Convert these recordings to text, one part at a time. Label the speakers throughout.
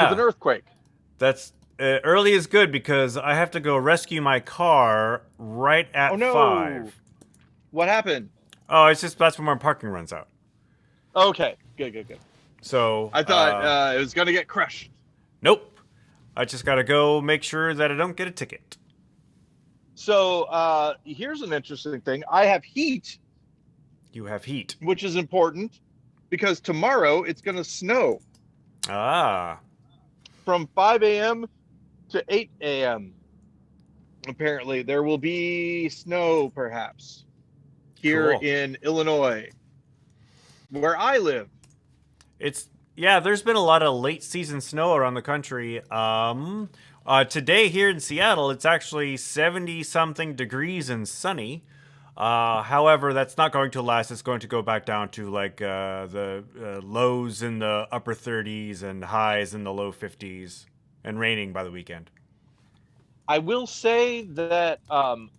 Speaker 1: with an earthquake.
Speaker 2: That's early is good because I have to go rescue my car right
Speaker 1: Oh
Speaker 2: at
Speaker 1: no!
Speaker 2: 5.
Speaker 1: What happened?
Speaker 2: Oh, it's just that's when my parking runs out.
Speaker 1: Okay, good, good, good.
Speaker 2: So,
Speaker 1: I thought it was gonna get crushed.
Speaker 2: nope. I just gotta go make sure that I don't get a ticket.
Speaker 1: So here's an interesting thing. I have heat,
Speaker 2: You have heat.
Speaker 1: which is important because tomorrow it's gonna snow
Speaker 2: Ah,
Speaker 1: from 5 a.m. to 8 a.m. Apparently, there will be snow, perhaps, here
Speaker 2: cool.
Speaker 1: in Illinois, where I live.
Speaker 2: It's yeah. There's been a lot of late season snow around the country. Today here in Seattle, it's actually 70 something degrees and sunny. However, that's not going to last. It's going to go back down to like the lows in the upper 30s and highs in the low 50s, and raining by the weekend.
Speaker 1: I will say that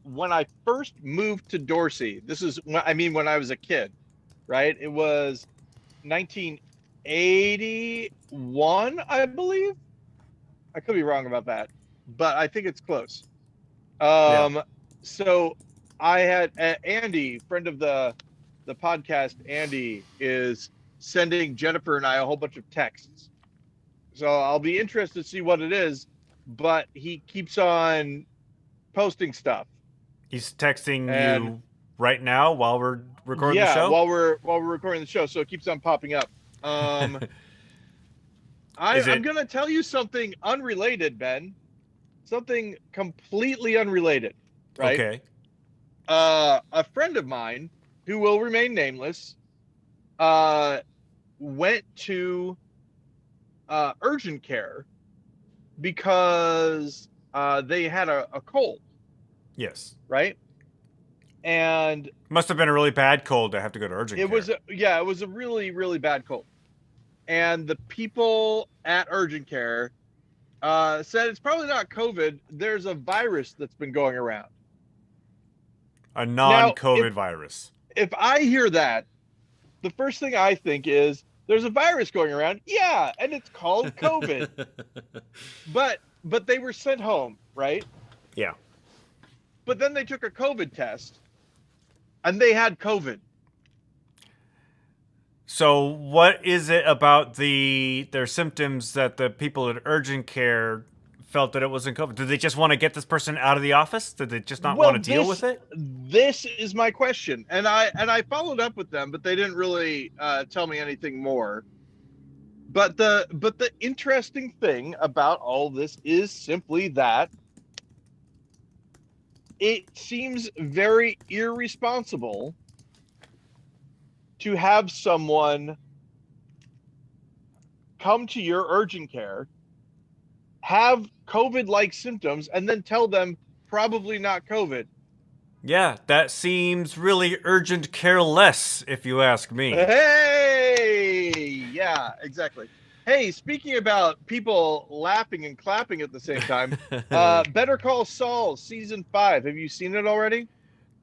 Speaker 1: when I first moved to Dorsey, this is, I mean, when I was a kid, right? It was 1981, I believe. I could be wrong about that, but I think it's close.
Speaker 2: Yeah.
Speaker 1: Um, so I had Andy, friend of the podcast. Andy is sending Jennifer and I a whole bunch of texts. So I'll be interested to see what it is, but he keeps on posting stuff.
Speaker 2: He's texting
Speaker 1: And
Speaker 2: you right now while we're recording the
Speaker 1: yeah,
Speaker 2: show.
Speaker 1: while we're recording the show, so it keeps on popping up. Um,
Speaker 2: Is
Speaker 1: I'm
Speaker 2: it
Speaker 1: gonna tell you something unrelated, Ben. Something completely unrelated, right?
Speaker 2: okay?
Speaker 1: A friend of mine who will remain nameless uh, went to urgent care because they had a cold,
Speaker 2: Yes.
Speaker 1: right? And
Speaker 2: Must have been a really bad cold to have to go to urgent
Speaker 1: it was
Speaker 2: care.
Speaker 1: it was a really really bad cold. And the people at urgent care said it's probably not COVID. There's a virus that's been going around.
Speaker 2: A
Speaker 1: Now,
Speaker 2: non-COVID virus.
Speaker 1: if I hear that, the first thing I think is there's a virus going around. Yeah, and it's called COVID. But they were sent home, right?
Speaker 2: Yeah.
Speaker 1: But then they took a COVID test and they had COVID.
Speaker 2: So, what is it about their symptoms that the people at urgent care felt that it wasn't COVID? Did they just want to get this person out of the office? Did they just not want
Speaker 1: Well,
Speaker 2: to deal with it?
Speaker 1: this is my question, and I followed up with them, but they didn't really tell me anything more. But the interesting thing about all this is simply that it seems very irresponsible to have someone come to your urgent care, have COVID-like symptoms, and then tell them probably not COVID.
Speaker 2: Yeah, that seems really urgent careless, if you ask me.
Speaker 1: Hey, yeah, exactly. Hey, speaking about people laughing and clapping at the same time, Better Call Saul season 5. Have you seen it already?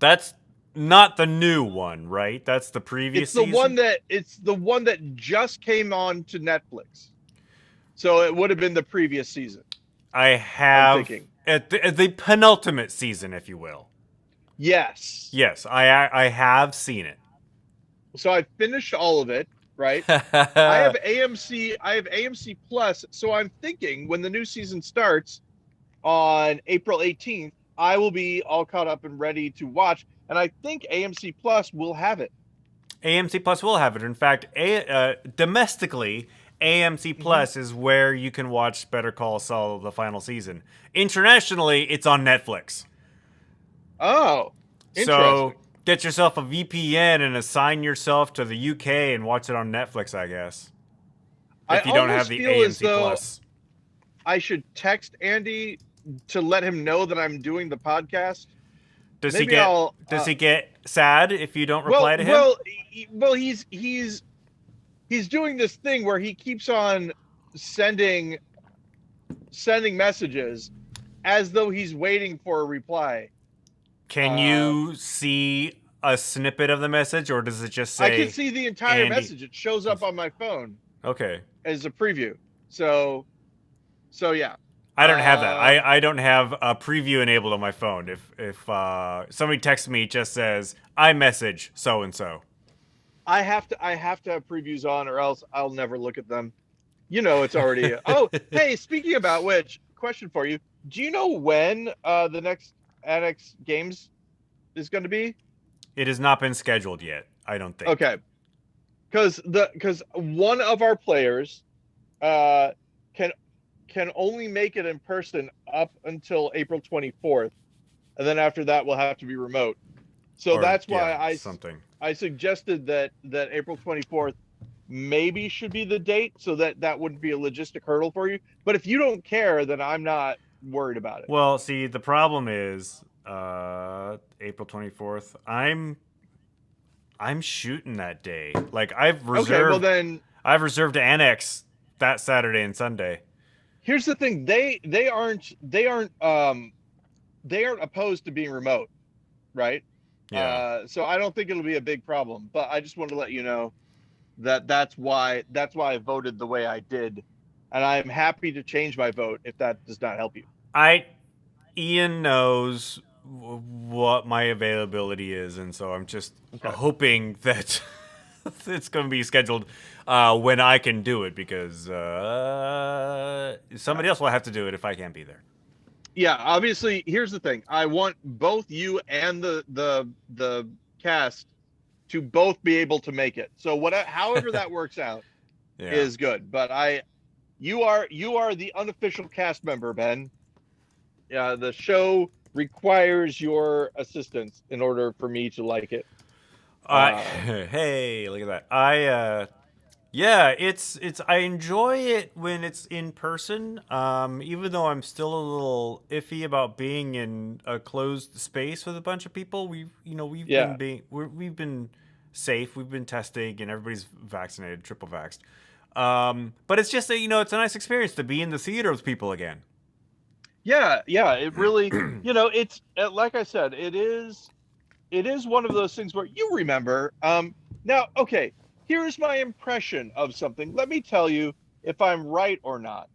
Speaker 2: That's not the new one, right? That's the previous
Speaker 1: It's the one
Speaker 2: season?
Speaker 1: that it's the one that just came on to Netflix. So it would have been the previous season,
Speaker 2: I
Speaker 1: I'm
Speaker 2: have
Speaker 1: thinking.
Speaker 2: at the penultimate season, if you will.
Speaker 1: Yes.
Speaker 2: Yes, I have seen it.
Speaker 1: So I finished all of it, right? I have AMC Plus, so I'm thinking when the new season starts on April 18th, I will be all caught up and ready to watch, and I think AMC Plus will have it.
Speaker 2: AMC Plus will have it. In fact, domestically, AMC
Speaker 1: Mm-hmm.
Speaker 2: Plus is where you can watch Better Call Saul the final season. Internationally, it's on Netflix.
Speaker 1: Oh,
Speaker 2: So
Speaker 1: interesting.
Speaker 2: get yourself a VPN and assign yourself to the UK and watch it on Netflix, I guess.
Speaker 1: I
Speaker 2: If you don't have
Speaker 1: almost
Speaker 2: the
Speaker 1: feel as
Speaker 2: AMC
Speaker 1: though
Speaker 2: Plus.
Speaker 1: I should text Andy to let him know that I'm doing the podcast.
Speaker 2: Does he
Speaker 1: Maybe
Speaker 2: get
Speaker 1: I'll.
Speaker 2: does he get sad if you don't
Speaker 1: Well,
Speaker 2: reply to him?
Speaker 1: well, well. He's doing this thing where he keeps on sending messages as though he's waiting for a reply.
Speaker 2: Can
Speaker 1: Uh,
Speaker 2: you see a snippet of the message or does it just
Speaker 1: I can
Speaker 2: say
Speaker 1: see the entire
Speaker 2: Andy?
Speaker 1: message. It shows up on my phone
Speaker 2: Okay.
Speaker 1: as a preview. So So yeah.
Speaker 2: I don't have that. I don't have a preview enabled on my phone. If somebody texts me, it just says iMessage so and so.
Speaker 1: I have to have previews on, or else I'll never look at them. You know, it's already. Oh, hey, speaking about which, question for you: do you know when the next Annex Games is going to be?
Speaker 2: It has not been scheduled yet. I don't think.
Speaker 1: Okay, because one of our players uh, can only make it in person up until April 24th, and then after that we'll have to be remote. So that's why I suggested that April 24th maybe should be the date, so that wouldn't be a logistic hurdle for you. But if you don't care, then I'm not worried about it.
Speaker 2: Well, see, the problem is April 24th. I'm shooting that day. Like I've reserved.
Speaker 1: Okay, well then
Speaker 2: I've reserved Annex that Saturday and Sunday.
Speaker 1: Here's the thing: they aren't opposed to being remote, right?
Speaker 2: Yeah.
Speaker 1: So I don't think it'll be a big problem. But I just wanted to let you know that's why I voted the way I did, and I'm happy to change my vote if that does not help you.
Speaker 2: Ian knows what my availability is, and so I'm just hoping that it's going to be scheduled when I can do it, because somebody else will have to do it if I can't be there.
Speaker 1: Yeah, obviously. Here's the thing: I want both you and the cast to both be able to make it. So however that works out is good. But you are the unofficial cast member, Ben. Yeah, the show requires your assistance in order for me to like it.
Speaker 2: Hey, look at that. I enjoy it when it's in person. Even though I'm still a little iffy about being in a closed space with a bunch of people. We've been safe. We've been testing, and everybody's vaccinated, triple vaxxed. But it's just that, it's a nice experience to be in the theater with people again.
Speaker 1: Yeah, it really, it's like I said, it is one of those things where you remember. Now, okay, here's my impression of something. Let me tell you if I'm right or not.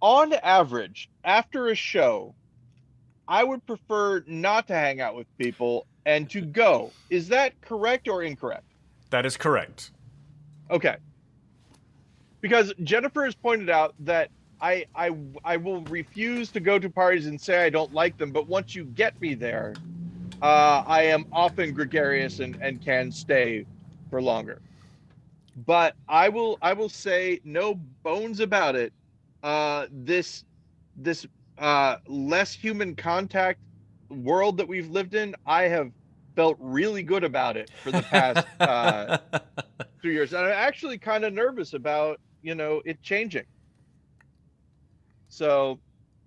Speaker 1: On average, after a show, I would prefer not to hang out with people and to go. Is that correct or incorrect?
Speaker 2: That is correct.
Speaker 1: Okay. Because Jennifer has pointed out that I will refuse to go to parties and say I don't like them, but once you get me there, I am often gregarious and can stay for longer. But I will say no bones about it. This less human contact world that we've lived in, I have felt really good about it for the past 2 years, and I'm actually kind of nervous about it changing. So,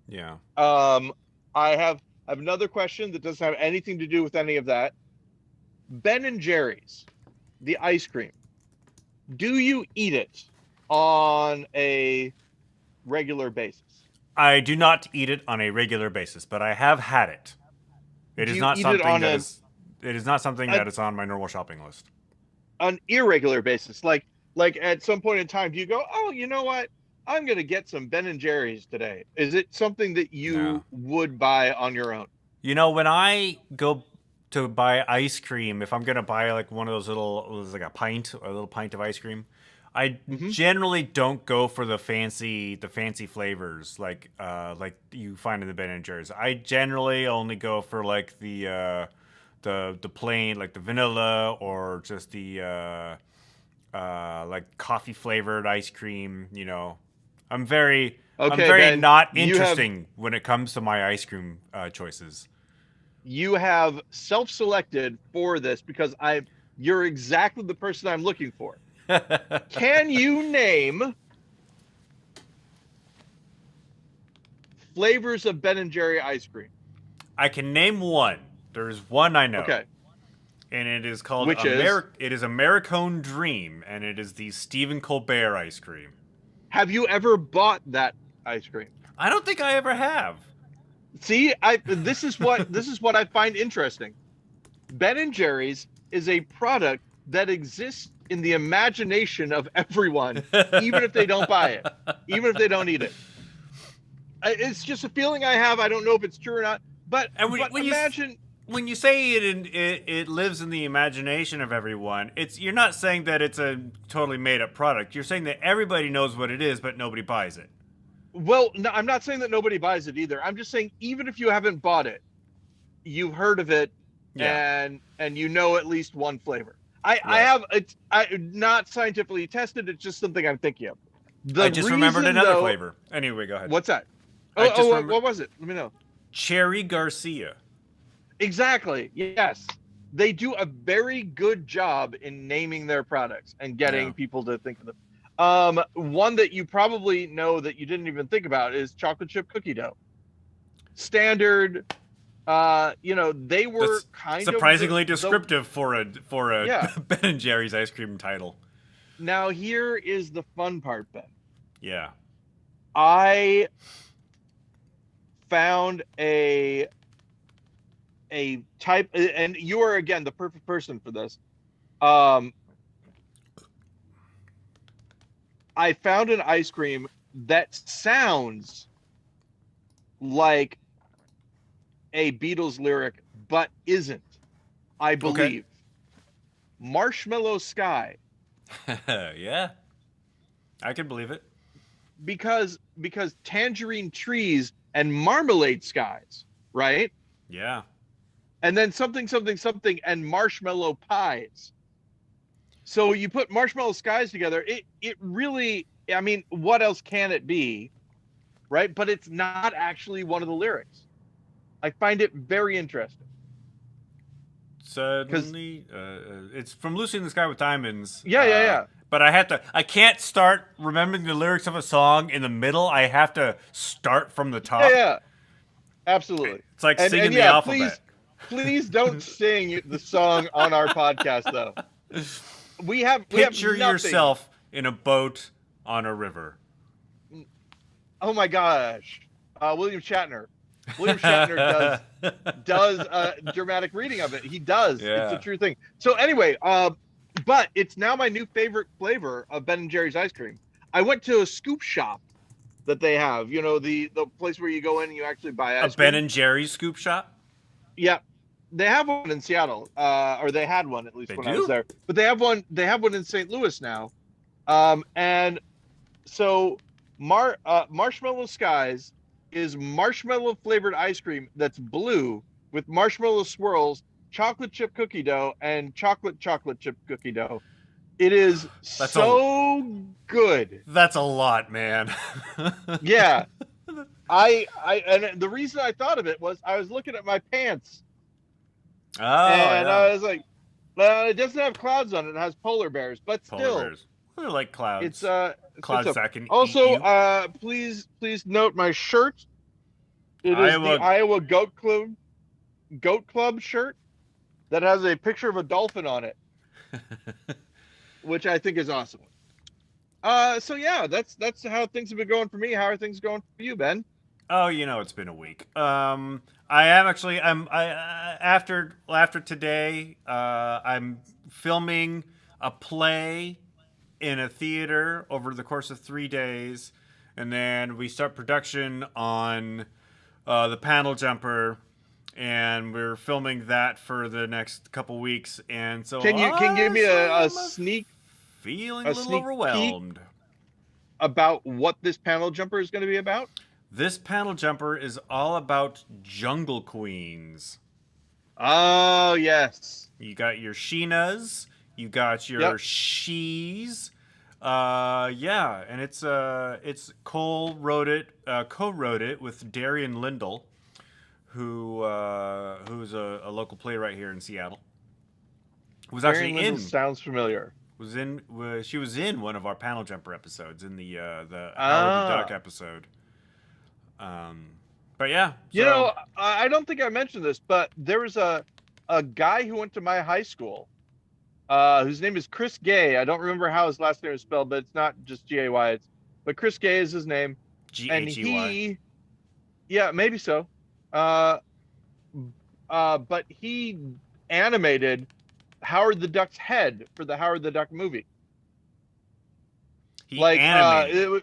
Speaker 2: yeah.
Speaker 1: I have another question that doesn't have anything to do with any of that. Ben and Jerry's, the ice cream. Do you eat it on a regular basis?
Speaker 2: I do not eat it on a regular basis, but I have had it. It is not something that is on my normal shopping list.
Speaker 1: On irregular basis, like at some point in time, do you go, oh, you know what? I'm going to get some Ben and Jerry's today. Is it something that you would buy on your own?
Speaker 2: When I go to buy ice cream, if I'm going to buy like one of those little pint of ice cream, I generally don't go for the fancy flavors like you find in the Ben and Jerry's. I generally only go for like the plain, like the vanilla, or just the like coffee flavored ice cream. I'm very Ben, not interesting when it comes to my ice cream choices.
Speaker 1: You have self-selected for this because you're exactly the person I'm looking for. Can you name flavors of Ben and Jerry ice cream?
Speaker 2: I can name one. There's one I know.
Speaker 1: Okay.
Speaker 2: And it is called
Speaker 1: it
Speaker 2: is Americone Dream, and it is the Stephen Colbert ice cream.
Speaker 1: Have you ever bought that ice cream?
Speaker 2: I don't think I ever have.
Speaker 1: See, this is what I find interesting. Ben and Jerry's is a product that exists in the imagination of everyone, even if they don't buy it, even if they don't eat it. It's just a feeling I have. I don't know if it's true or not. But
Speaker 2: And
Speaker 1: imagine.
Speaker 2: when you say it lives in the imagination of everyone, you're not saying that it's a totally made up product. You're saying that everybody knows what it is, but nobody buys it.
Speaker 1: Well, no, I'm not saying that nobody buys it either. I'm just saying even if you haven't bought it, you've heard of it, and you know at least one flavor. I have it's not scientifically tested. It's just something I'm thinking of.
Speaker 2: I just remembered another flavor. Anyway, go ahead.
Speaker 1: What's that? What was it? Let me know.
Speaker 2: Cherry Garcia.
Speaker 1: Exactly. Yes. They do a very good job in naming their products and getting people to think of them. One that you probably know that you didn't even think about is chocolate chip cookie dough. Standard. They were
Speaker 2: That's
Speaker 1: kind
Speaker 2: surprisingly descriptive for a Ben and Jerry's ice cream title.
Speaker 1: Now here is the fun part, Ben.
Speaker 2: Yeah.
Speaker 1: I found a type, and you are again the perfect person for this. I found an ice cream that sounds like a Beatles lyric, but isn't. I believe.
Speaker 2: Okay.
Speaker 1: Marshmallow Sky.
Speaker 2: Yeah. I can believe it.
Speaker 1: Because tangerine trees and marmalade skies, right?
Speaker 2: Yeah.
Speaker 1: And then something and marshmallow pies. So you put marshmallow skies together, it really, I mean, what else can it be? Right? But it's not actually one of the lyrics. I find it very interesting.
Speaker 2: Suddenly, it's from Lucy in the Sky with Diamonds.
Speaker 1: Yeah.
Speaker 2: But I can't start remembering the lyrics of a song in the middle. I have to start from the top.
Speaker 1: Yeah. Absolutely.
Speaker 2: It's like singing the alphabet.
Speaker 1: Please don't sing the song on our podcast, though.
Speaker 2: Picture yourself in a boat on a river.
Speaker 1: Oh my gosh. William Shatner. William Shatner does a dramatic reading of it. He does.
Speaker 2: Yeah.
Speaker 1: It's a true thing. So anyway, but it's now my new favorite flavor of Ben and Jerry's ice cream. I went to a scoop shop that they have. You know, the place where you go in and you actually buy ice cream.
Speaker 2: Ben and Jerry's scoop shop?
Speaker 1: Yeah. They have one in Seattle, or they had one at least when I was there. But they have one in St. Louis now. And so Marshmallow Skies is marshmallow flavored ice cream that's blue with marshmallow swirls, chocolate chip cookie dough, and chocolate chip cookie dough. It is good.
Speaker 2: That's a lot, man.
Speaker 1: Yeah. And the reason I thought of it was I was looking at my pants.
Speaker 2: Oh,
Speaker 1: and
Speaker 2: yeah.
Speaker 1: I was like, it doesn't have clouds on it. It has polar bears, but still.
Speaker 2: Bears. They're like clouds.
Speaker 1: It's
Speaker 2: clouds that can
Speaker 1: also,
Speaker 2: eat you.
Speaker 1: Please note my shirt. It is the Iowa Goat Club shirt that has a picture of a dolphin on it, which I think is awesome. So yeah, that's how things have been going for me. How are things going for you, Ben?
Speaker 2: Oh, it's been a week. I am actually. After today. I'm filming a play in a theater over the course of 3 days, and then we start production on the Panel Jumper, and we're filming that for the next couple weeks. And so,
Speaker 1: can you give me a sneak?
Speaker 2: Feeling a little overwhelmed
Speaker 1: about what this Panel Jumper is going to be about.
Speaker 2: This Panel Jumper is all about jungle queens.
Speaker 1: Oh, yes.
Speaker 2: You got your Sheenas, you got your Shees. Yeah, and it's Cole co-wrote it with Darian Lindell, who's a local playwright here in Seattle. Was
Speaker 1: Darian
Speaker 2: actually
Speaker 1: Lindell sounds familiar.
Speaker 2: She was in one of our Panel Jumper episodes, in the Howard the Duck episode. But yeah, so.
Speaker 1: I don't think I mentioned this, but there was a guy who went to my high school, whose name is Chris Gay. I don't remember how his last name is spelled, but it's not just G-A-Y. But Chris Gay is his name.
Speaker 2: G-H-E-Y.
Speaker 1: Yeah, maybe so. But he animated Howard the Duck's head for the Howard the Duck movie.
Speaker 2: He animated.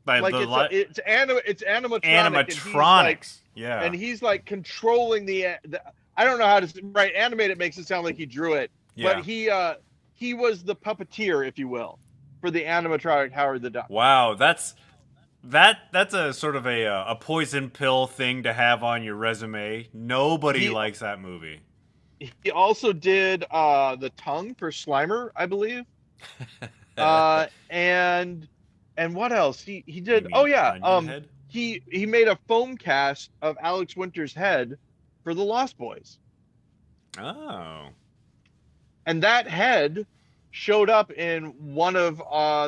Speaker 1: Like it's animatronic,
Speaker 2: animatronics. Yeah.
Speaker 1: and he's like controlling the I don't know how to right animate it makes it sound like he drew it,
Speaker 2: Yeah.
Speaker 1: but he was the puppeteer, if you will, for the animatronic Howard the Duck.
Speaker 2: Wow, that's a sort of a poison pill thing to have on your resume. Nobody likes that movie.
Speaker 1: He also did the tongue for Slimer, I believe. And what else? He did he made a foam cast of Alex Winter's head for the Lost Boys.
Speaker 2: Oh.
Speaker 1: And that head showed up in one of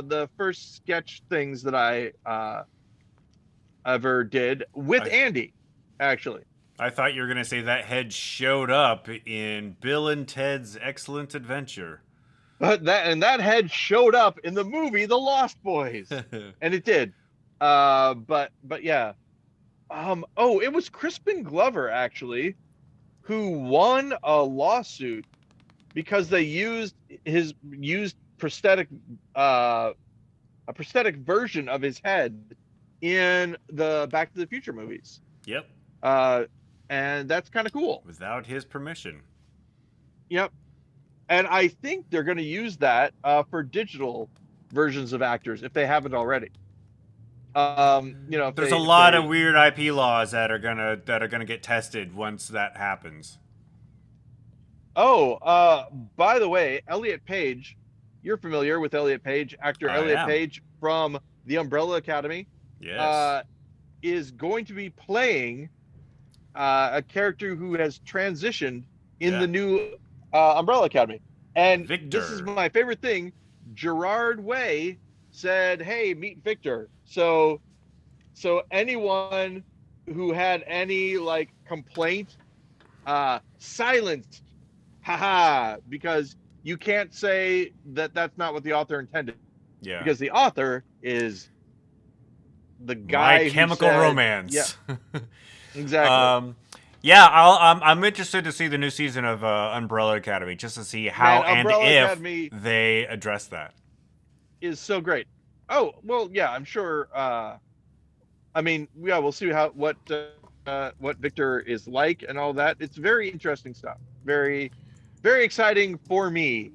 Speaker 1: the first sketch things that I ever did with Andy, actually.
Speaker 2: I thought you were going to say that head showed up in Bill and Ted's Excellent Adventure.
Speaker 1: But that head showed up in the movie The Lost Boys. And it did. But yeah. It was Crispin Glover, actually, who won a lawsuit because they used prosthetic a prosthetic version of his head in the Back to the Future movies.
Speaker 2: Yep.
Speaker 1: And that's kind of cool.
Speaker 2: Without his permission.
Speaker 1: Yep. And I think they're going to use that for digital versions of actors if they haven't already.
Speaker 2: There's a lot of weird IP laws that are gonna get tested once that happens.
Speaker 1: Oh, by the way, Elliot Page, you're familiar with Elliot Page, actor Elliot Page from the Umbrella Academy.
Speaker 2: Yes.
Speaker 1: Is going to be playing a character who has transitioned in the new Umbrella Academy. And
Speaker 2: Victor.
Speaker 1: This is my favorite thing. Gerard Way said, "Hey, meet Victor." So anyone who had any like complaint, silenced, haha, because you can't say that that's not what the author intended.
Speaker 2: Yeah.
Speaker 1: Because the author is the guy.
Speaker 2: My Chemical Romance.
Speaker 1: Yeah. Exactly.
Speaker 2: Yeah, I'm interested to see the new season of Umbrella Academy just to see how if they address that.
Speaker 1: Is so great. Oh well, yeah, I'm sure. I mean, yeah, we'll see what Victor is like and all that. It's very interesting stuff. Very, very exciting for me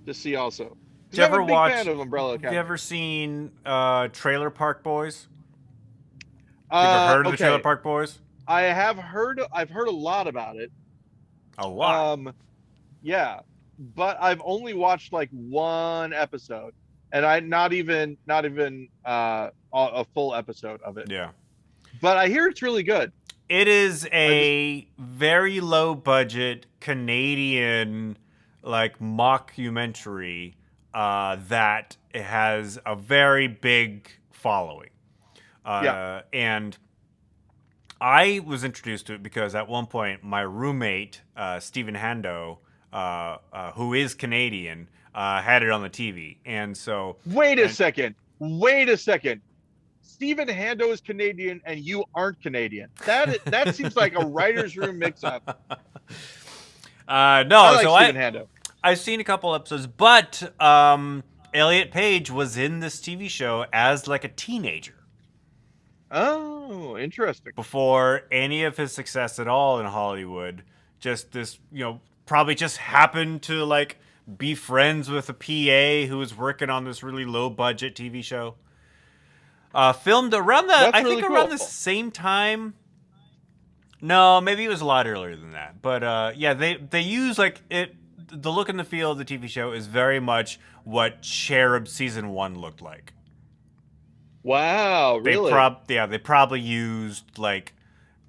Speaker 1: to see. Also,
Speaker 2: did you ever watch?
Speaker 1: Fan of Umbrella Academy.
Speaker 2: Have you ever seen Trailer Park Boys? You ever heard of the Trailer Park Boys?
Speaker 1: I have heard. I've heard a lot about it.
Speaker 2: A lot.
Speaker 1: Yeah, but I've only watched like one episode. And I not even a full episode of it.
Speaker 2: Yeah.
Speaker 1: But I hear it's really good.
Speaker 2: It is a very low budget Canadian like mockumentary that has a very big following. And I was introduced to it because at one point my roommate, Stephen Hando, who is Canadian, had it on the TV, and so.
Speaker 1: Wait a second. Stephen Hando is Canadian, and you aren't Canadian. That seems like a writer's room mix-up.
Speaker 2: No,
Speaker 1: I like Stephen Hando.
Speaker 2: I've seen a couple episodes, but Elliot Page was in this TV show as like a teenager.
Speaker 1: Oh, interesting.
Speaker 2: Before any of his success at all in Hollywood, just this, probably just happened to like be friends with a PA who was working on this really low budget TV show. Filmed around around the same time. No, maybe it was a lot earlier than that. But yeah, they use like it. The look and the feel of the TV show is very much what Cherub season 1 looked like.
Speaker 1: Wow, really?
Speaker 2: They probably used like,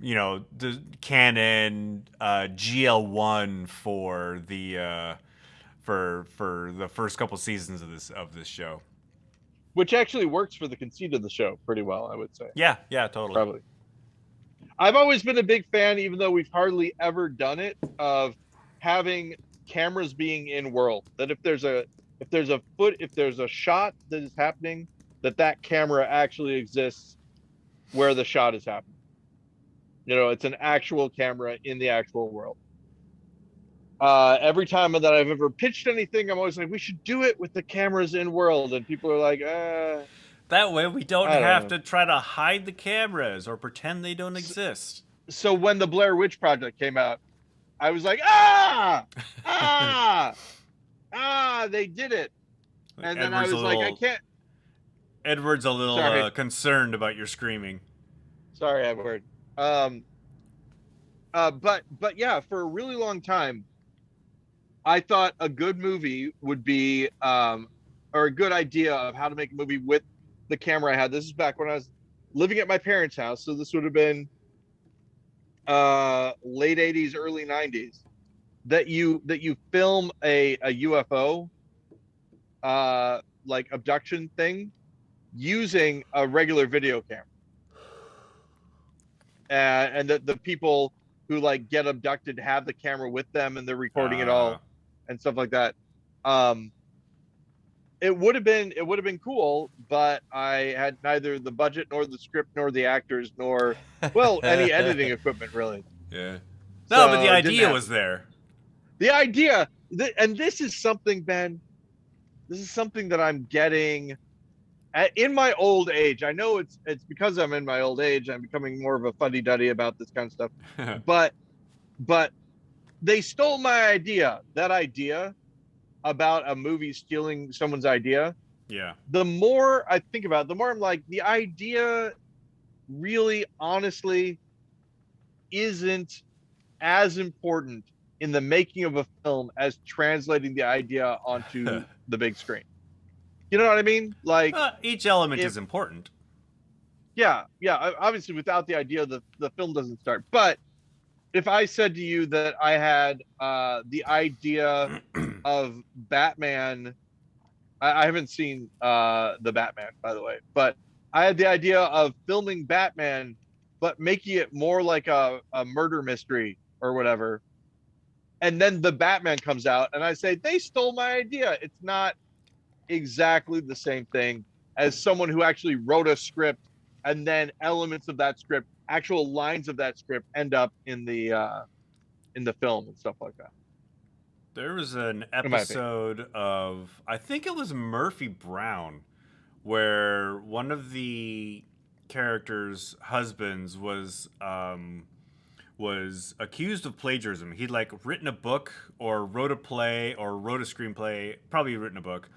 Speaker 2: the Canon GL1 for the for the first couple seasons of this show,
Speaker 1: which actually works for the conceit of the show pretty well, I would say.
Speaker 2: Yeah, totally.
Speaker 1: Probably. I've always been a big fan, even though we've hardly ever done it, of having cameras being in world. That if there's a shot that is happening, that camera actually exists where the shot is happening. It's an actual camera in the actual world. Every time that I've ever pitched anything, I'm always like, we should do it with the cameras in world. And people are like,
Speaker 2: That way we don't
Speaker 1: I don't
Speaker 2: have
Speaker 1: know.
Speaker 2: to try to hide the cameras or pretend they don't exist.
Speaker 1: So when the Blair Witch Project came out, I was like, ah, ah, they did it. And then I
Speaker 2: Edward's a
Speaker 1: was like, I
Speaker 2: little
Speaker 1: can't. Sorry,
Speaker 2: concerned about your screaming.
Speaker 1: sorry, Edward. Um, but yeah, for a really long time, I thought a good movie would be, or a good idea of how to make a movie with the camera I had. This is back when I was living at my parents' house, so this would have been late '80s, early '90s. That you film a UFO like abduction thing using a regular video camera, and the people who like get abducted have the camera with them and they're recording it
Speaker 2: Uh,
Speaker 1: all and stuff like that. Um, it would have been cool, but I had neither the budget nor the script nor the actors nor any editing equipment really.
Speaker 2: yeah. No, but the
Speaker 1: So it didn't
Speaker 2: idea
Speaker 1: happen.
Speaker 2: was there.
Speaker 1: The idea, and this is something, Ben. This is something that I'm getting in my old age. I know it's because I'm in my old age. I'm becoming more of a fuddy-duddy about this kind of stuff. But but they stole my idea. That idea about a movie stealing someone's idea.
Speaker 2: Yeah.
Speaker 1: The more I think about it, the more I'm like, the idea really, honestly, isn't as important in the making of a film as translating the idea onto the big screen. You know what I mean? Like,
Speaker 2: Each element
Speaker 1: if
Speaker 2: is important.
Speaker 1: yeah, obviously without the idea, the film doesn't start. But if I said to you that I had the idea of Batman, I haven't seen the Batman, by the way, but I had the idea of filming Batman, but making it more like a murder mystery or whatever. And then the Batman comes out, and I say, they stole my idea. It's not exactly the same thing as someone who actually wrote a script, and then elements of that script, actual lines of that script, end up in the film and stuff like that.
Speaker 2: There was an
Speaker 1: In my opinion.
Speaker 2: episode of, I think it was Murphy Brown, where one of the characters' husbands was accused of plagiarism. He'd like written a book or wrote a play or wrote a screenplay, probably written a book,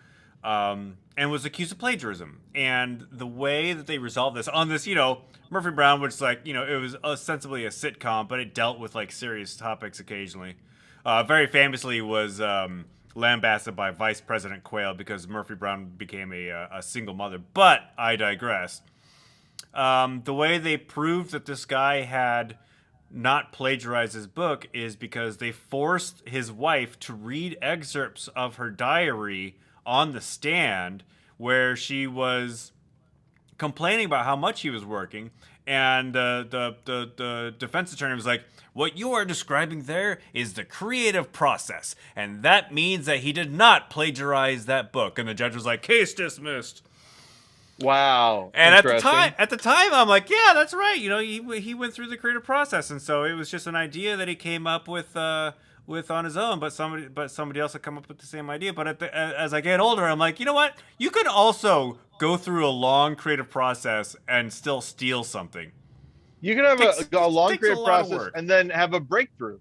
Speaker 2: and was accused of plagiarism. And the way that they resolved this on this, Murphy Brown, which like, it was ostensibly a sitcom, but it dealt with like serious topics occasionally. Very famously was lambasted by Vice President Quayle because Murphy Brown became a single mother. But I digress. The way they proved that this guy had not plagiarized his book is because they forced his wife to read excerpts of her diary on the stand where she was complaining about how much he was working, and the defense attorney was like, what you are describing there is the creative process, and that means that he did not plagiarize that book. And the judge was like, case dismissed.
Speaker 1: Wow.
Speaker 2: And at the time, I'm like, yeah, that's right. He went through the creative process, and so it was just an idea that he came up with on his own. But somebody else had come up with the same idea. But as I get older, I'm like, you know what? You could also go through a long creative process and still steal something.
Speaker 1: You can have a long creative process and then have a breakthrough.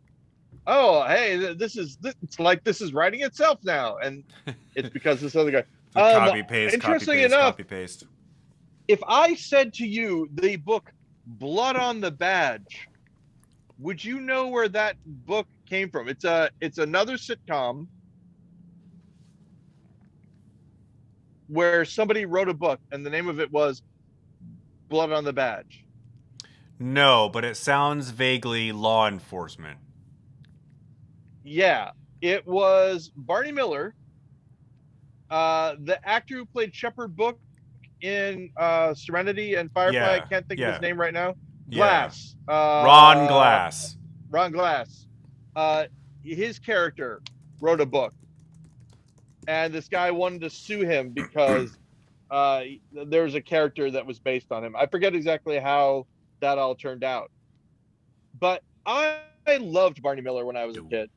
Speaker 1: Oh, hey, it's like this is writing itself now, and it's because this other guy.
Speaker 2: Copy paste.
Speaker 1: Interesting
Speaker 2: copy, paste,
Speaker 1: enough,
Speaker 2: copy paste.
Speaker 1: If I said to you the book Blood on the Badge, would you know where that book came from? It's another sitcom where somebody wrote a book and the name of it was Blood on the Badge.
Speaker 2: No, but it sounds vaguely law enforcement.
Speaker 1: Yeah, it was Barney Miller, the actor who played Shepard Book in Serenity and Firefly.
Speaker 2: Yeah,
Speaker 1: I can't think of his name right now.
Speaker 2: Yeah.
Speaker 1: Glass.
Speaker 2: Ron Glass.
Speaker 1: Ron Glass. His character wrote a book, and this guy wanted to sue him because there's a character that was based on him. I forget exactly how that all turned out, but I loved Barney Miller when I was a kid.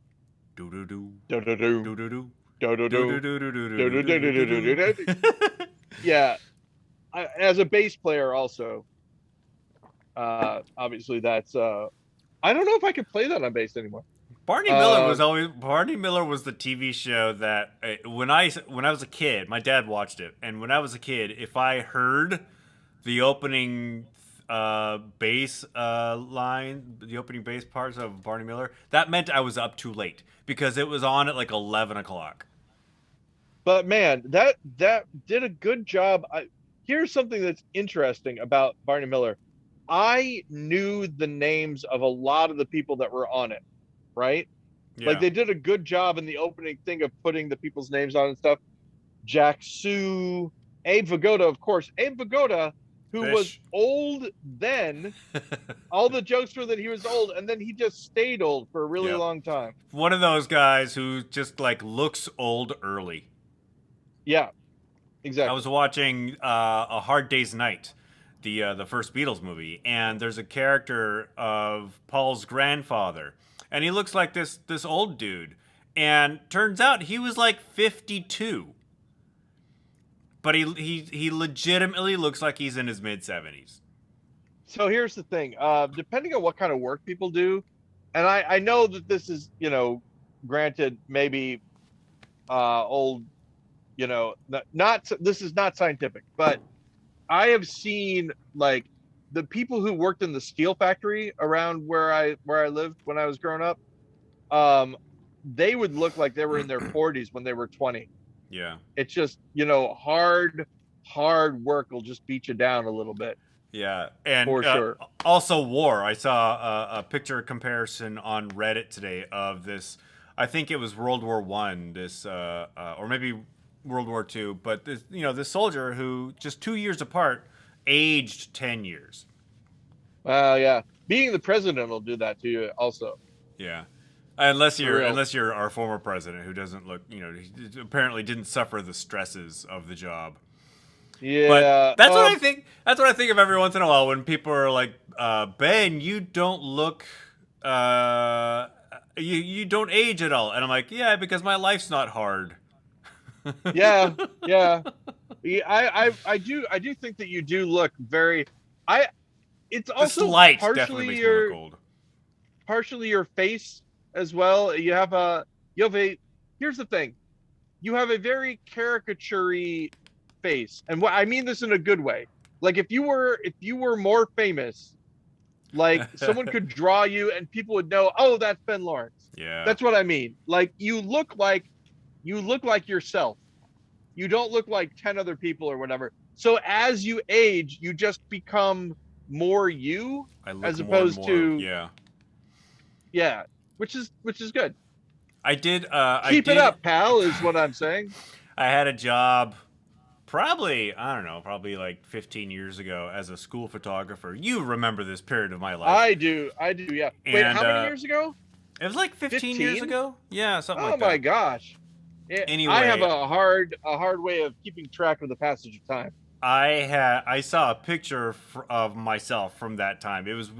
Speaker 1: Yeah, as a bass player also, obviously that's I don't know if I could play that on bass anymore.
Speaker 2: Barney Miller was the TV show that when I was a kid, my dad watched it, and when I was a kid, if I heard the opening bass line, the opening bass parts of Barney Miller, that meant I was up too late because it was on at like 11 o'clock.
Speaker 1: But man, that did a good job. Here's something that's interesting about Barney Miller. I knew the names of a lot of the people that were on it, right?
Speaker 2: Yeah.
Speaker 1: Like they did a good job in the opening thing of putting the people's names on and stuff. Jack Sue, Abe Vigoda, of course. Abe Vigoda, who
Speaker 2: Fish.
Speaker 1: was old then. All the jokes were that he was old, and then he just stayed old for a really long time.
Speaker 2: One of those guys who just like looks old early.
Speaker 1: Yeah, exactly.
Speaker 2: I was watching A Hard Day's Night, the first Beatles movie, and there's a character of Paul's grandfather, and he looks like this old dude, and turns out he was like 52, but he legitimately looks like he's in his mid-70s.
Speaker 1: So here's the thing: depending on what kind of work people do, and I know that this is granted maybe old. Not this is not scientific, but I have seen like the people who worked in the steel factory around where I lived when I was growing up. They would look like they were in their 40s when they were 20.
Speaker 2: Yeah,
Speaker 1: it's just hard work will just beat you down a little bit.
Speaker 2: Yeah, and
Speaker 1: for sure.
Speaker 2: Also war. I saw a picture comparison on Reddit today of this. I think it was World War I. This or maybe World War II, but this soldier who just 2 years apart aged 10 years.
Speaker 1: Yeah, being the president will do that to you also.
Speaker 2: Yeah, unless you're our former president who doesn't look, he apparently didn't suffer the stresses of the job.
Speaker 1: Yeah,
Speaker 2: but that's what I think. That's what I think of every once in a while when people are like, "Ben, you don't look, you don't age at all," and I'm like, "Yeah, because my life's not hard."
Speaker 1: yeah. I do think that you do look very. It's also
Speaker 2: the light definitely makes me look old.
Speaker 1: Partially your face as well. You have a. Here's the thing, you have a very caricature-y face, and I mean this in a good way. Like if you were more famous, like someone could draw you and people would know, oh, that's Ben Lawrence.
Speaker 2: Yeah,
Speaker 1: that's what I mean. Like you look like yourself. You don't look like 10 other people or whatever. So as you age, you just become more you, as opposed to yeah, which is good.
Speaker 2: I did.
Speaker 1: Keep it up, pal, is what I'm saying.
Speaker 2: I had a job, probably like 15 years ago as a school photographer. You remember this period of my life?
Speaker 1: I do. Yeah. Wait, how many years ago?
Speaker 2: It was like 15 years ago. Yeah, something like that.
Speaker 1: Oh my gosh.
Speaker 2: Anyway,
Speaker 1: I have a hard way of keeping track of the passage of time.
Speaker 2: I saw a picture of myself from that time. It was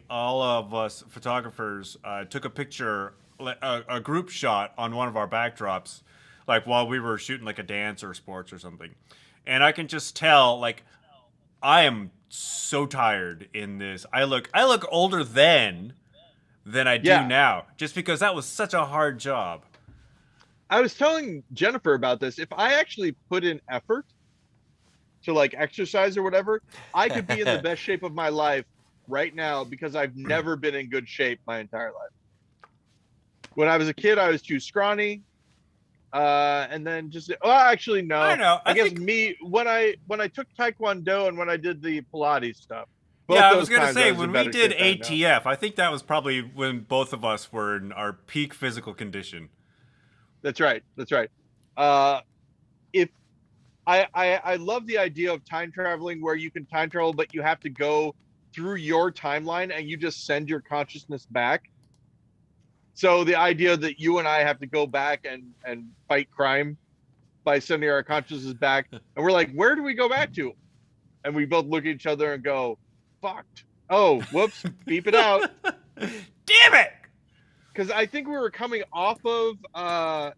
Speaker 2: all of us photographers took a picture, a group shot on one of our backdrops, like while we were shooting like a dance or sports or something. And I can just tell, like, I am so tired in this. I look older than I do now, just because that was such a hard job.
Speaker 1: I was telling Jennifer about this. If I actually put in effort to like exercise or whatever, I could be in the best shape of my life right now, because I've never been in good shape my entire life. When I was a kid, I was too scrawny. And then actually no.
Speaker 2: I know.
Speaker 1: I guess when I took Taekwondo and when I did the Pilates stuff.
Speaker 2: I was going to say, when we did ATF, I think that was probably when both of us were in our peak physical condition.
Speaker 1: That's right. If I love the idea of time traveling, where you can time travel, but you have to go through your timeline and you just send your consciousness back. So the idea that you and I have to go back and fight crime by sending our consciousness back, and we're like, where do we go back to? And we both look at each other and go, fucked. Oh, whoops, beep it out.
Speaker 2: Damn it.
Speaker 1: Because I think we were coming off of ATF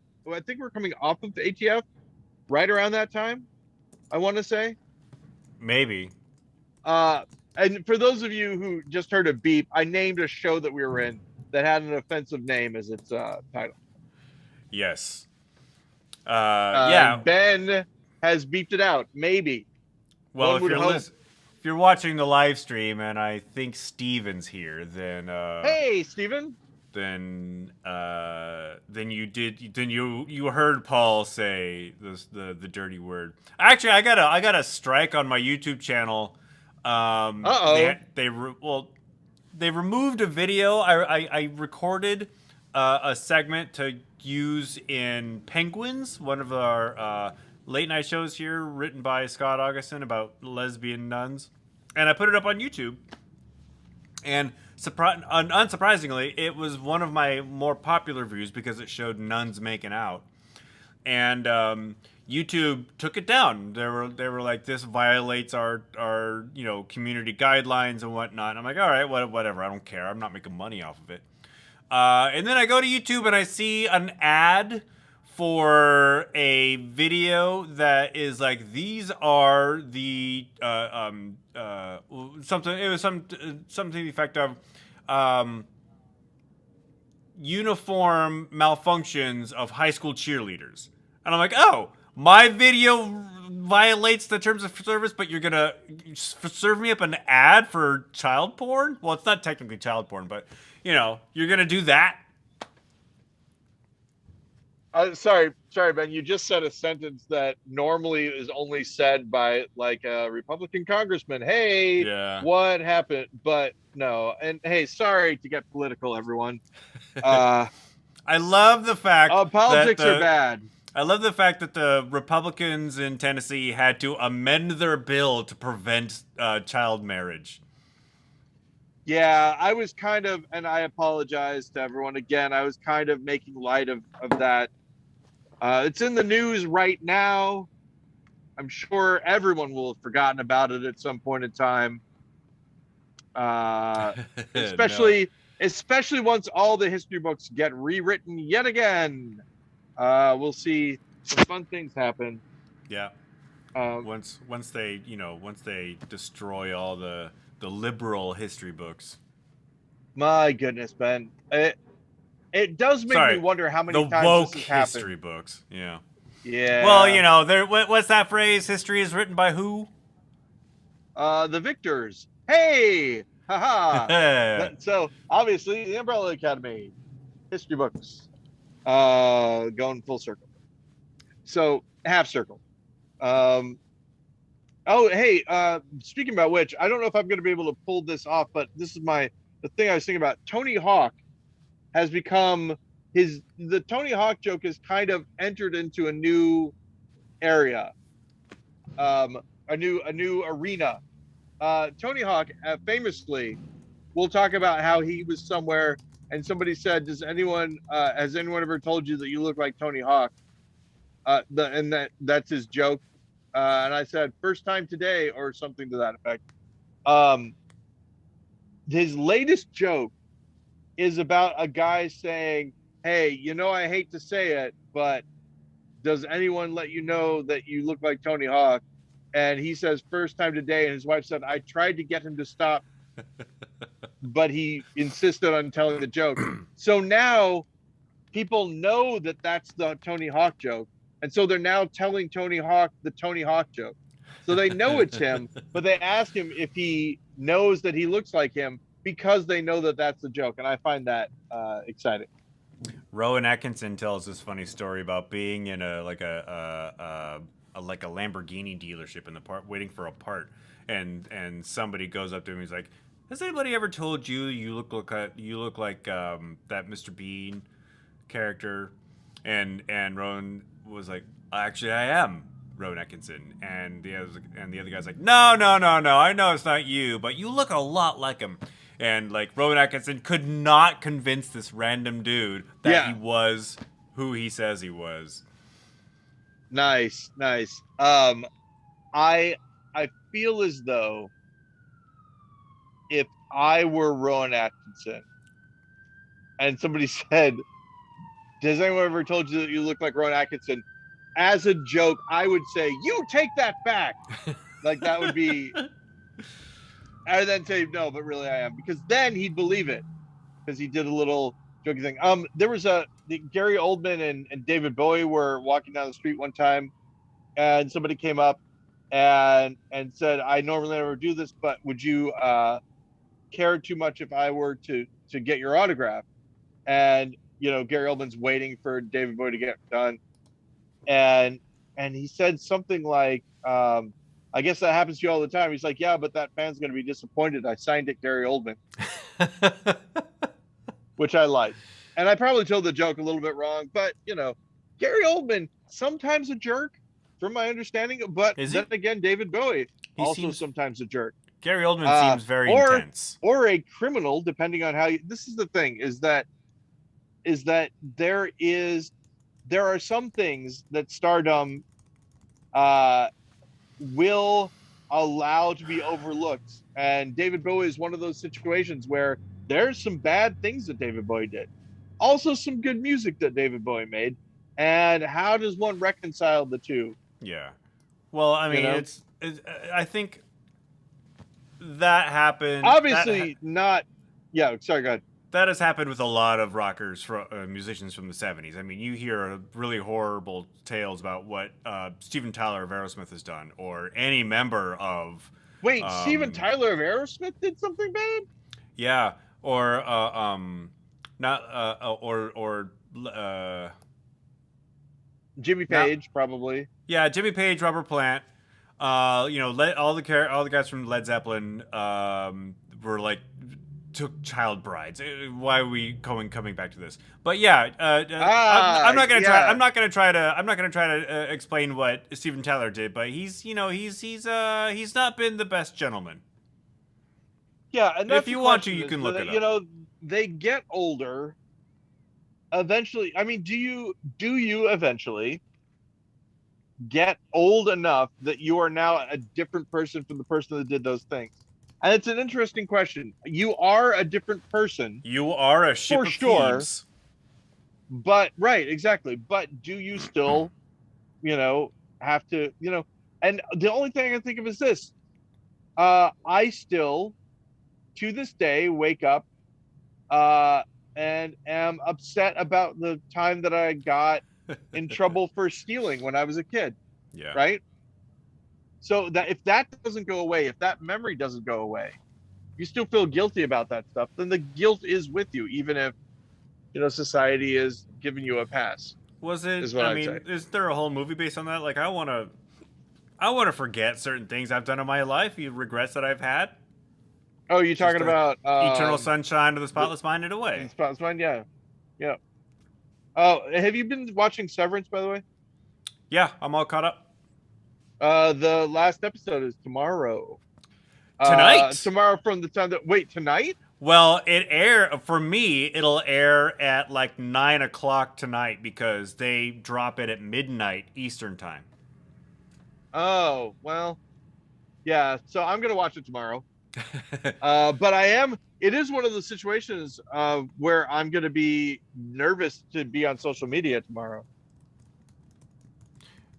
Speaker 1: right around that time, I want to say.
Speaker 2: Maybe.
Speaker 1: And for those of you who just heard a beep, I named a show that we were in that had an offensive name as its title.
Speaker 2: Yes.
Speaker 1: And Ben has beeped it out. Maybe.
Speaker 2: Well,
Speaker 1: One would hope.
Speaker 2: if you're watching the live stream and I think Steven's here, then
Speaker 1: hey, Steven.
Speaker 2: Then you heard Paul say the dirty word. Actually, I got a strike on my YouTube channel. They removed a video. I recorded a segment to use in Penguins, one of our late night shows here, written by Scott Augustin about lesbian nuns, and I put it up on YouTube. And unsurprisingly, it was one of my more popular views because it showed nuns making out. And YouTube took it down. They were like, this violates our community guidelines and whatnot. And I'm like, all right, whatever. I don't care. I'm not making money off of it. And then I go to YouTube and I see an ad for a video that is like, these are the something. It was something to the effect of uniform malfunctions of high school cheerleaders. And I'm like, oh, my video violates the terms of service, but you're gonna serve me up an ad for child porn? Well, it's not technically child porn, but you're gonna do that.
Speaker 1: Sorry, Ben. You just said a sentence that normally is only said by like a Republican congressman. Hey, What happened? But no. And hey, sorry to get political, everyone.
Speaker 2: I love the fact
Speaker 1: politics are bad.
Speaker 2: I love the fact that the Republicans in Tennessee had to amend their bill to prevent child marriage.
Speaker 1: Yeah, I was kind of, and I apologize to everyone again, I was kind of making light of that. It's in the news right now. I'm sure everyone will have forgotten about it at some point in time. Especially once all the history books get rewritten yet again. We'll see some fun things happen.
Speaker 2: Yeah. Once they destroy all the liberal history books.
Speaker 1: My goodness, Ben. It does make me wonder how many times
Speaker 2: woke
Speaker 1: this has happened.
Speaker 2: History books. Yeah.
Speaker 1: Yeah.
Speaker 2: Well, what's that phrase? History is written by who?
Speaker 1: The victors. Hey! Haha! So, obviously, the Umbrella Academy. History books. Going full circle. So, half circle. Speaking about which, I don't know if I'm going to be able to pull this off, but this is the thing I was thinking about. Tony Hawk has become the Tony Hawk joke has kind of entered into a new area, a new arena. Tony Hawk famously will talk about how he was somewhere and somebody said, has anyone ever told you that you look like Tony Hawk? That's his joke. And I said, first time today, or something to that effect. His latest joke is about a guy saying, hey, I hate to say it, but does anyone let you know that you look like Tony Hawk? And he says, first time today. And his wife said, I tried to get him to stop, but he insisted on telling the joke. So now people know that that's the Tony Hawk joke. And so they're now telling Tony Hawk the Tony Hawk joke. So they know it's him, but they ask him if he knows that he looks like him because they know that that's the joke. And I find that exciting.
Speaker 2: Rowan Atkinson tells this funny story about being in a Lamborghini dealership in the waiting for a part. And somebody goes up to him and he's like, has anybody ever told you look like that Mr. Bean character? And Rowan was like, actually, I am Rowan Atkinson. And the other guy's like, no, I know it's not you, but you look a lot like him. And like Rowan Atkinson could not convince this random dude that he was who he says he was.
Speaker 1: Nice. I feel as though if I were Rowan Atkinson and somebody said, has anyone ever told you that you look like Rowan Atkinson? As a joke, I would say, you take that back. Like that would be, and then say no, but really I am, because then he'd believe it, because he did a little jokey thing. There was Gary Oldman and David Bowie were walking down the street one time, and somebody came up and said, I normally never do this, but would you care too much if I were to get your autograph? And Gary Oldman's waiting for David Bowie to get done, and he said something like, I guess that happens to you all the time. He's like, yeah, but that fan's going to be disappointed. I signed it Gary Oldman, which I like. And I probably told the joke a little bit wrong, but Gary Oldman, sometimes a jerk from my understanding, but then again, David Bowie also sometimes a jerk.
Speaker 2: Gary Oldman seems very intense.
Speaker 1: Or a criminal, depending on how you, this is the thing, is that there are some things that stardom will allow to be overlooked. And David Bowie is one of those situations where there's some bad things that David Bowie did. Also some good music that David Bowie made. And how does one reconcile the two?
Speaker 2: Yeah. Well, I mean, it's I think that happened.
Speaker 1: Obviously not. Yeah, sorry, go ahead.
Speaker 2: That has happened with a lot of rockers, musicians from the 70s. I mean, you hear really horrible tales about what Steven Tyler of Aerosmith has done, or any member of...
Speaker 1: Wait, Steven Tyler of Aerosmith did something bad?
Speaker 2: Yeah, or
Speaker 1: Jimmy Page, probably.
Speaker 2: Yeah, Jimmy Page, Robert Plant. All the guys from Led Zeppelin were like... took child brides. Why are we coming back to this? But yeah, I'm not gonna try. I'm not gonna try to explain what Steven Tyler did. But he's not been the best gentleman.
Speaker 1: Yeah, and
Speaker 2: if you want to, you can look it up.
Speaker 1: They get older. Eventually, I mean, do you eventually get old enough that you are now a different person from the person that did those things? And it's an interesting question. You are a different person.
Speaker 2: You are a ship of thieves.
Speaker 1: But right, exactly. But do you still, have to, and the only thing I can think of is this. I still, to this day, wake up and am upset about the time that I got in trouble for stealing when I was a kid.
Speaker 2: Yeah.
Speaker 1: Right? So that if that doesn't go away, if that memory doesn't go away, you still feel guilty about that stuff, then the guilt is with you, even if society is giving you a pass.
Speaker 2: Was it? Is there a whole movie based on that? Like, I want to forget certain things I've done in my life, regrets that I've had.
Speaker 1: Oh, you talking about
Speaker 2: Eternal Sunshine of the Spotless Mind and Away?
Speaker 1: Spotless Mind, yeah. Oh, have you been watching Severance, by the way?
Speaker 2: Yeah, I'm all caught up.
Speaker 1: The last episode is tomorrow.
Speaker 2: Tonight?
Speaker 1: Tomorrow from the time that... Wait, tonight?
Speaker 2: Well, for me, it'll air at like 9 o'clock tonight because they drop it at midnight Eastern time.
Speaker 1: Oh, well, yeah. So I'm going to watch it tomorrow. But it is one of those situations where I'm going to be nervous to be on social media tomorrow.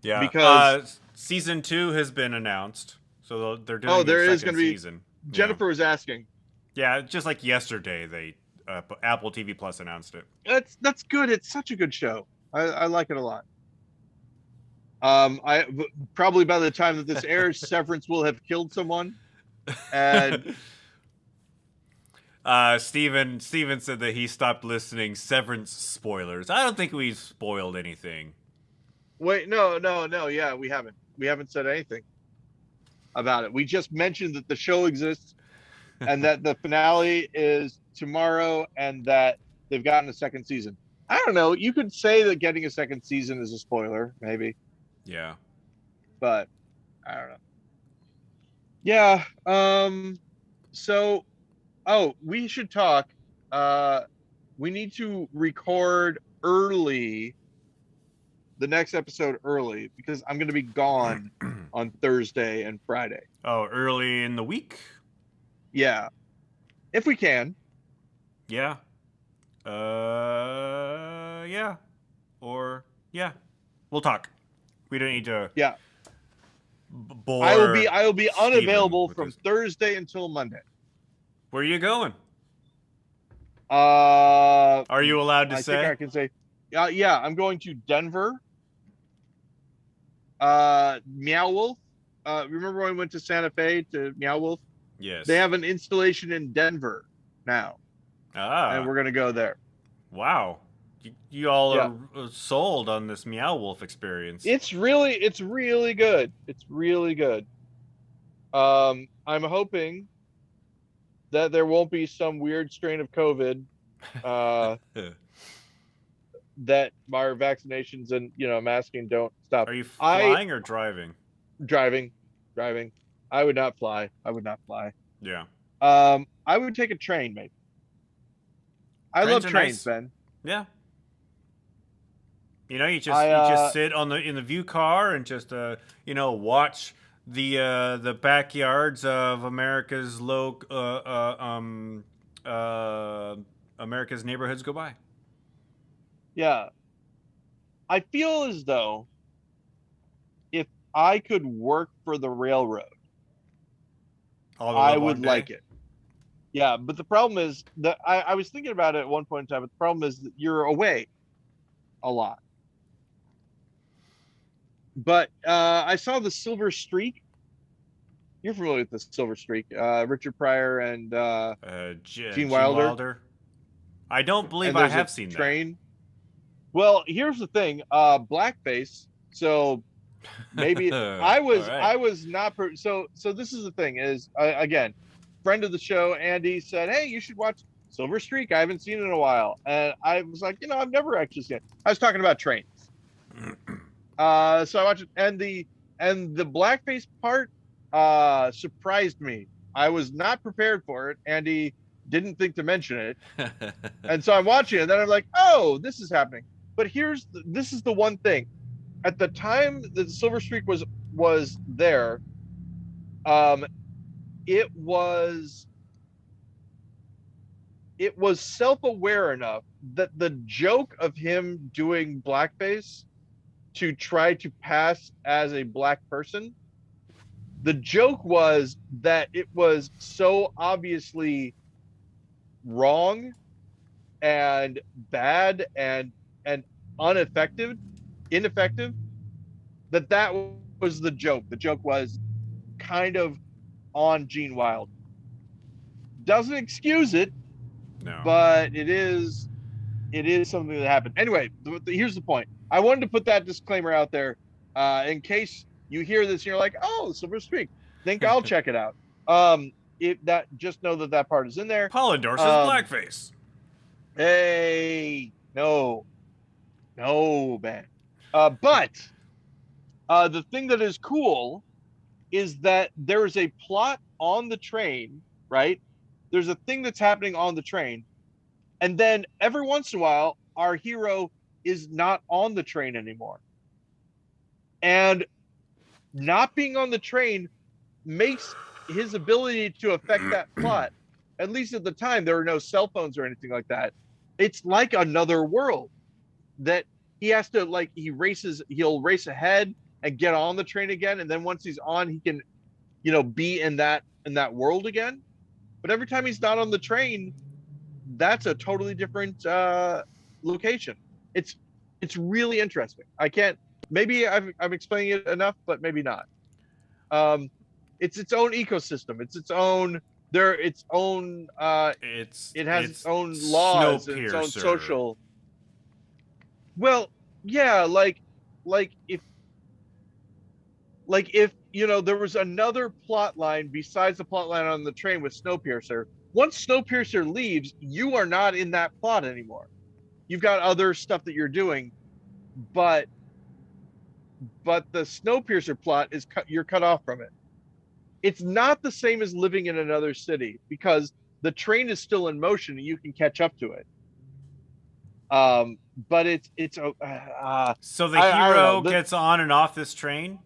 Speaker 2: Yeah, because season 2 has been announced, so they're doing.
Speaker 1: Oh, there is going to be.
Speaker 2: Season.
Speaker 1: Jennifer was asking.
Speaker 2: Yeah, just like yesterday, they Apple TV Plus announced it.
Speaker 1: That's good. It's such a good show. I like it a lot. Probably by the time that this airs, Severance will have killed someone. And
Speaker 2: Steven said that he stopped listening. Severance spoilers. I don't think we've spoiled anything.
Speaker 1: Wait, no. Yeah, we haven't said anything about it. We just mentioned that the show exists and that the finale is tomorrow and that they've gotten a second season. I don't know. You could say that getting a second season is a spoiler, maybe.
Speaker 2: Yeah.
Speaker 1: But I don't know. Yeah. So, we should talk. We need to record early. The next episode early because I'm going to be gone on Thursday and Friday.
Speaker 2: Oh, early in the week?
Speaker 1: Yeah. If we can.
Speaker 2: Yeah. Yeah. Or, yeah. We'll talk. We don't need to...
Speaker 1: Yeah.
Speaker 2: bore
Speaker 1: I will be
Speaker 2: Steven
Speaker 1: unavailable
Speaker 2: with
Speaker 1: from
Speaker 2: this.
Speaker 1: Thursday until Monday.
Speaker 2: Where are you going?
Speaker 1: Are
Speaker 2: you allowed to
Speaker 1: I think
Speaker 2: say?
Speaker 1: I can say, yeah, I'm going to Denver. Meow Wolf. Remember when we went to Santa Fe to Meow Wolf?
Speaker 2: Yes.
Speaker 1: They have an installation in Denver now, and
Speaker 2: Ah,
Speaker 1: we're gonna go there.
Speaker 2: wow. You all
Speaker 1: Yeah,
Speaker 2: are sold on this Meow Wolf experience.
Speaker 1: it's really good. It's really good. I'm hoping that there won't be some weird strain of COVID uh, that our vaccinations and masking don't stop.
Speaker 2: Are you
Speaker 1: I
Speaker 2: flying or driving?
Speaker 1: driving, driving. I would not fly. I would not fly.
Speaker 2: Yeah.
Speaker 1: I would take a train, maybe. I
Speaker 2: Trains
Speaker 1: love
Speaker 2: are
Speaker 1: trains,
Speaker 2: nice.
Speaker 1: Ben.
Speaker 2: Yeah. You
Speaker 1: I
Speaker 2: just sit in the view car and just watch the backyards of America's neighborhoods go by.
Speaker 1: yeah. I feel as though if I could work for the railroad,
Speaker 2: All to
Speaker 1: I
Speaker 2: live
Speaker 1: would
Speaker 2: one day.
Speaker 1: like it. Yeah, but the problem is that I was thinking about it at one point in time, but the problem is that you're away a lot. But I saw the Silver Streak. You're familiar with the Silver Streak, Richard Pryor and Gene
Speaker 2: Gene
Speaker 1: Wilder,
Speaker 2: Wilder. I don't believe
Speaker 1: and
Speaker 2: I
Speaker 1: there's a
Speaker 2: have seen
Speaker 1: train. Well, here's the thing, blackface. So maybe
Speaker 2: that. All right.
Speaker 1: I was not so this is the thing is again, friend of the show Andy said, hey, you should watch Silver Streak. I haven't seen it in a while, and I was like, I've never actually seen it. I was talking about trains. So I watched it, and the blackface part surprised me. I was not prepared for it. Andy didn't think to mention it, and so I'm watching it, and then I'm like, oh, this is happening. But this is the one thing. At the time that the Silver Streak was there, it was self-aware enough that the joke of him doing blackface to try to pass as a black person, the joke was that it was so obviously wrong and bad and ineffective that was the joke. The joke was kind of on Gene Wilder. Doesn't excuse it,
Speaker 2: No.
Speaker 1: but it is something that happened. Anyway, here's the point. I wanted to put that disclaimer out there in case you hear this and you're like, oh, Silver Streak, think I'll check it out. Just know that part is in there.
Speaker 2: Paul endorses blackface.
Speaker 1: Hey, no, man. But the thing that is cool is that there is a plot on the train, right? There's a thing that's happening on the train. And then every once in a while, our hero is not on the train anymore. And not being on the train makes his ability to affect that plot. At least at the time, there were no cell phones or anything like that. It's like another world that he has to he'll race ahead and get on the train again. And then once he's on, he can, be in that world again. But every time he's not on the train, that's a totally different location. It's really interesting. I can't. Maybe I'm explaining it enough, but maybe not. It's its own ecosystem. It's its own. It has its own laws and its own social. Well, yeah, like if there was another plot line besides the plot line on the train with Snowpiercer. Once Snowpiercer leaves, you are not in that plot anymore. You've got other stuff that you're doing, but the Snowpiercer plot you're cut off from it. It's not the same as living in another city because the train is still in motion and you can catch up to it. But
Speaker 2: so the hero gets on and off this train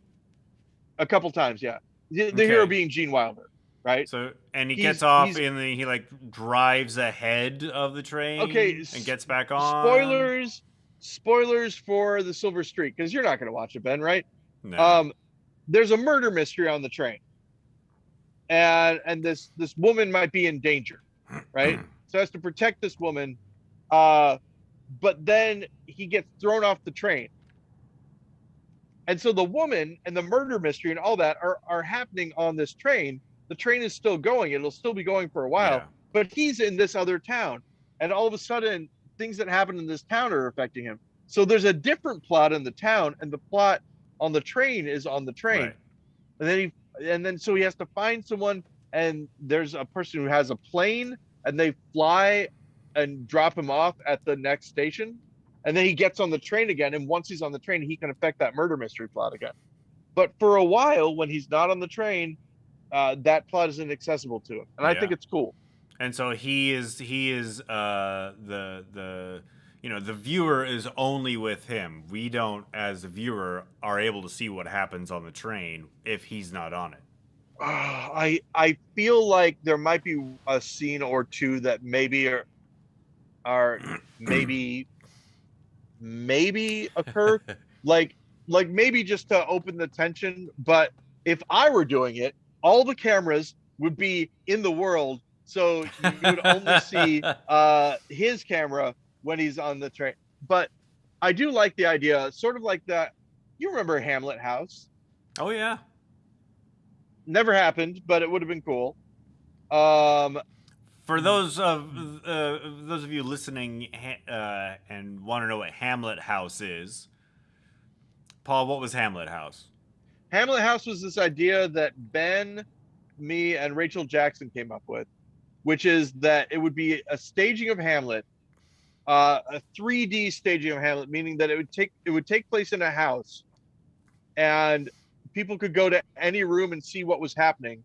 Speaker 1: a couple times, yeah. The hero being Gene Wilder, right?
Speaker 2: So he gets off and he drives ahead of the train and gets back on.
Speaker 1: Spoilers for the Silver Streak, because you're not going to watch it, Ben, right?
Speaker 2: No.
Speaker 1: there's a murder mystery on the train, and this woman might be in danger, right? So has to protect this woman, but then he gets thrown off the train, and so the woman and the murder mystery and all that are happening on this train. The train is still going; it'll still be going for a while,
Speaker 2: Yeah.
Speaker 1: but he's in this other town, and all of a sudden things that happen in this town are affecting him. So there's a different plot in the town, and the plot on the train is on the train.
Speaker 2: Right.
Speaker 1: So he has to find someone, and there's a person who has a plane, and they fly and drop him off at the next station, and then he gets on the train again, and once he's on the train, he can affect that murder mystery plot again. But for a while, when he's not on the train, that plot is inaccessible to him, and I think it's cool.
Speaker 2: And so he is the viewer is only with him. We don't, as the viewer, are able to see what happens on the train if he's not on it.
Speaker 1: I feel like there might be a scene or two that maybe are maybe occur, like maybe just to open the tension. But if I were doing it, all the cameras would be in the world, so you would only see his camera when he's on the train. But I do like the idea, sort of like that. You remember Hamlet House?
Speaker 2: Oh yeah.
Speaker 1: Never happened, but it would have been cool.
Speaker 2: For those of you listening and want to know what Hamlet House is, Paul, what was Hamlet House?
Speaker 1: Hamlet House was this idea that Ben, me, and Rachel Jackson came up with, which is that it would be a staging of Hamlet, a 3D staging of Hamlet, meaning that it would take place in a house, and people could go to any room and see what was happening.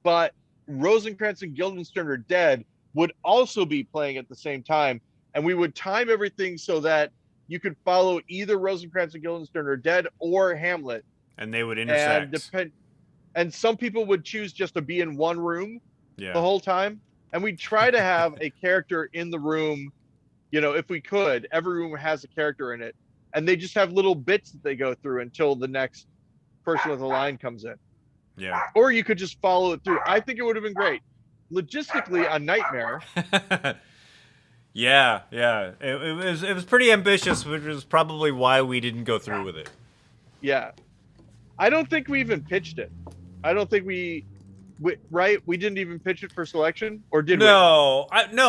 Speaker 1: But Rosencrantz and Guildenstern Are Dead would also be playing at the same time, and we would time everything so that you could follow either Rosencrantz and Guildenstern Are Dead or Hamlet,
Speaker 2: and they would intersect.
Speaker 1: And some people would choose just to be in one room
Speaker 2: the
Speaker 1: whole time, and we'd try to have a character in the room. If we could, every room has a character in it, and they just have little bits that they go through until the next person with a line comes in.
Speaker 2: Yeah.
Speaker 1: Or you could just follow it through. I think it would have been great. Logistically, a nightmare.
Speaker 2: Yeah. It was pretty ambitious, which is probably why we didn't go through with it.
Speaker 1: Yeah. I don't think we even pitched it. I don't think we didn't even pitch it for selection, or did we?
Speaker 2: No,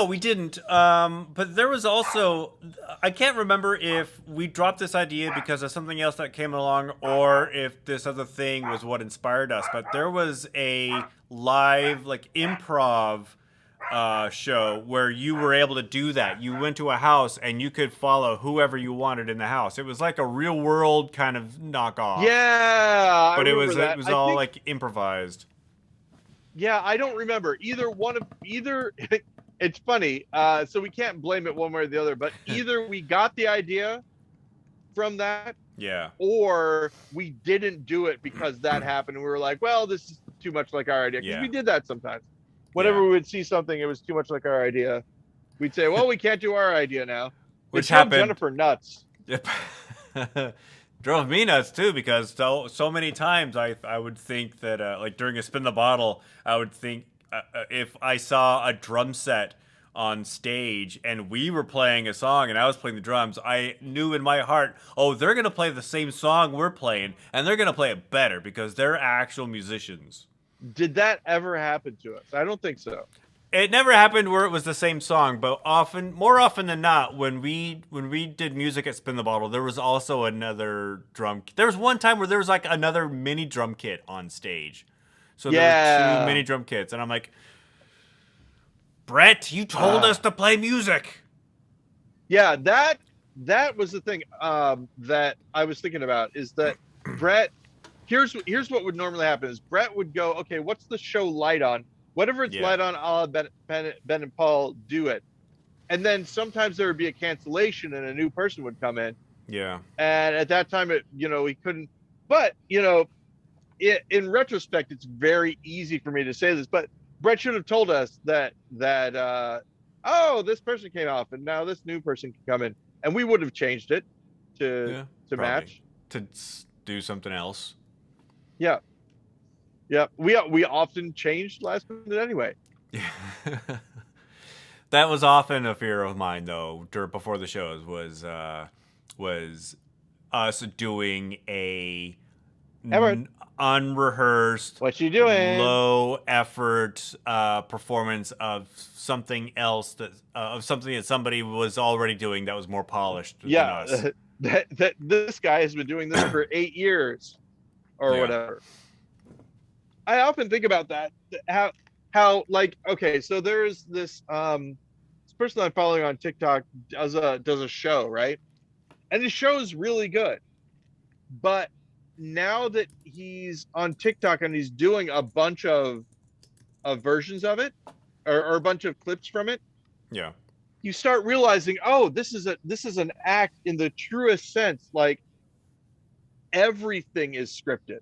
Speaker 2: we didn't. But there was also, I can't remember if we dropped this idea because of something else that came along, or if this other thing was what inspired us. But there was a live, improv show where you were able to do that. You went to a house and you could follow whoever you wanted in the house. It was like a real world kind of knockoff.
Speaker 1: Yeah,
Speaker 2: but it was all improvised.
Speaker 1: Yeah, I don't remember either. It's funny, so we can't blame it one way or the other, but either we got the idea from that, or we didn't do it because that happened, and we were like, well, this is too much like our idea, because we did that sometimes. Whenever we would see something, it was too much like our idea, we'd say, well, we can't do our idea now.
Speaker 2: Which happened.
Speaker 1: Jennifer nuts.
Speaker 2: Yep. Drove me nuts too, because so many times I would think that during a spin the bottle, I would think if I saw a drum set on stage and we were playing a song and I was playing the drums, I knew in my heart, oh, they're gonna play the same song we're playing, and they're gonna play it better because they're actual musicians.
Speaker 1: Did that ever happen to us? I don't think so.
Speaker 2: It never happened where it was the same song, but more often than not, when we did music at Spin the Bottle, there was also another drum. There was one time where there was another mini drum kit on stage. So there were 2 mini drum kits, and I'm like, Brett, you told us to play music.
Speaker 1: Yeah, that was the thing that I was thinking about, is that Brett, here's what would normally happen is Brett would go, okay, what's the show light on? Whatever it's light on, I'll have Ben and Paul do it. And then sometimes there would be a cancellation and a new person would come in.
Speaker 2: Yeah.
Speaker 1: And at that time, he couldn't. But, in retrospect, it's very easy for me to say this, but Brett should have told us that this person came off and now this new person can come in. And we would have changed it to match.
Speaker 2: To do something else.
Speaker 1: Yeah. Yeah. We often changed last minute anyway.
Speaker 2: That was often a fear of mine, though, before the shows was us doing a
Speaker 1: Edward,
Speaker 2: unrehearsed,
Speaker 1: what you doing?
Speaker 2: low effort performance of something else of something that somebody was already doing that was more polished than us.
Speaker 1: Yeah. That this guy has been doing this for 8 years or
Speaker 2: Yeah.
Speaker 1: whatever. I often think about that. How like, okay, so there's this person I'm following on TikTok does a show, right? And the show is really good. But now that he's on TikTok and he's doing a bunch of versions of it, or a bunch of clips from it,
Speaker 2: Yeah.
Speaker 1: you start realizing, oh, this is an act in the truest sense. Like everything is scripted.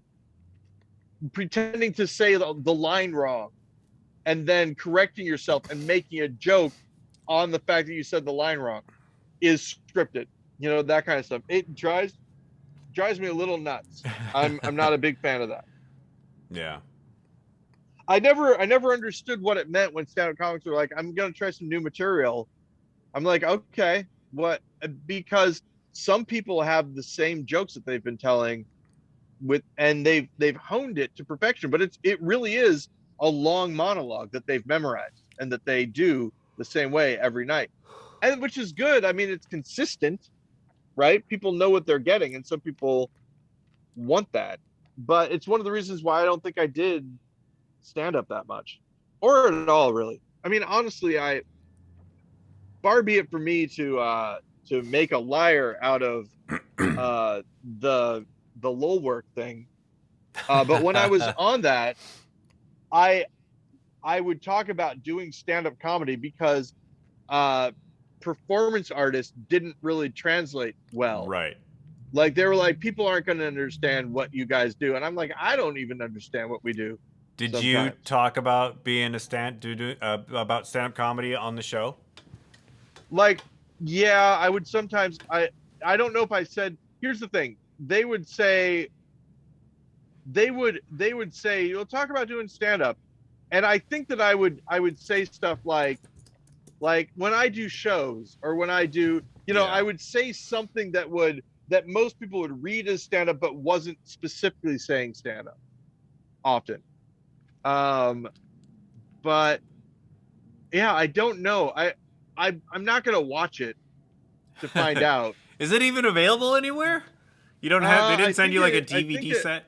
Speaker 1: Pretending to say the line wrong and then correcting yourself and making a joke on the fact that you said the line wrong is scripted. You know, that kind of stuff. It drives me a little nuts. I'm not a big fan of that.
Speaker 2: Yeah.
Speaker 1: I never understood what it meant when stand-up comics were like, I'm gonna try some new material. I'm like, okay, what? Because some people have the same jokes that they've been telling and they've honed it to perfection, but it really is a long monologue that they've memorized and that they do the same way every night, and which is good. I mean, it's consistent, right? People know what they're getting, and some people want that. But it's one of the reasons why I don't think I did stand up that much or at all, really. I mean, honestly, far be it for me to make a liar out of the lull work thing. But when I was on that, I would talk about doing stand-up comedy because performance artists didn't really translate well.
Speaker 2: Right.
Speaker 1: Like they were like, people aren't going to understand what you guys do, and I'm like, I don't even understand what we do.
Speaker 2: Did
Speaker 1: sometimes.
Speaker 2: you talk about being about stand-up comedy on the show?
Speaker 1: Like, yeah, I would sometimes. I don't know if I said. Here's the thing. They would say, you'll talk about doing stand-up, and I think that I would say stuff like when I do shows or when I do, I would say something that most people would read as stand-up, but wasn't specifically saying stand-up often. But yeah, I don't know. I'm not gonna watch it to find out.
Speaker 2: Is it even available anywhere? You don't have. They didn't send you like a DVD set.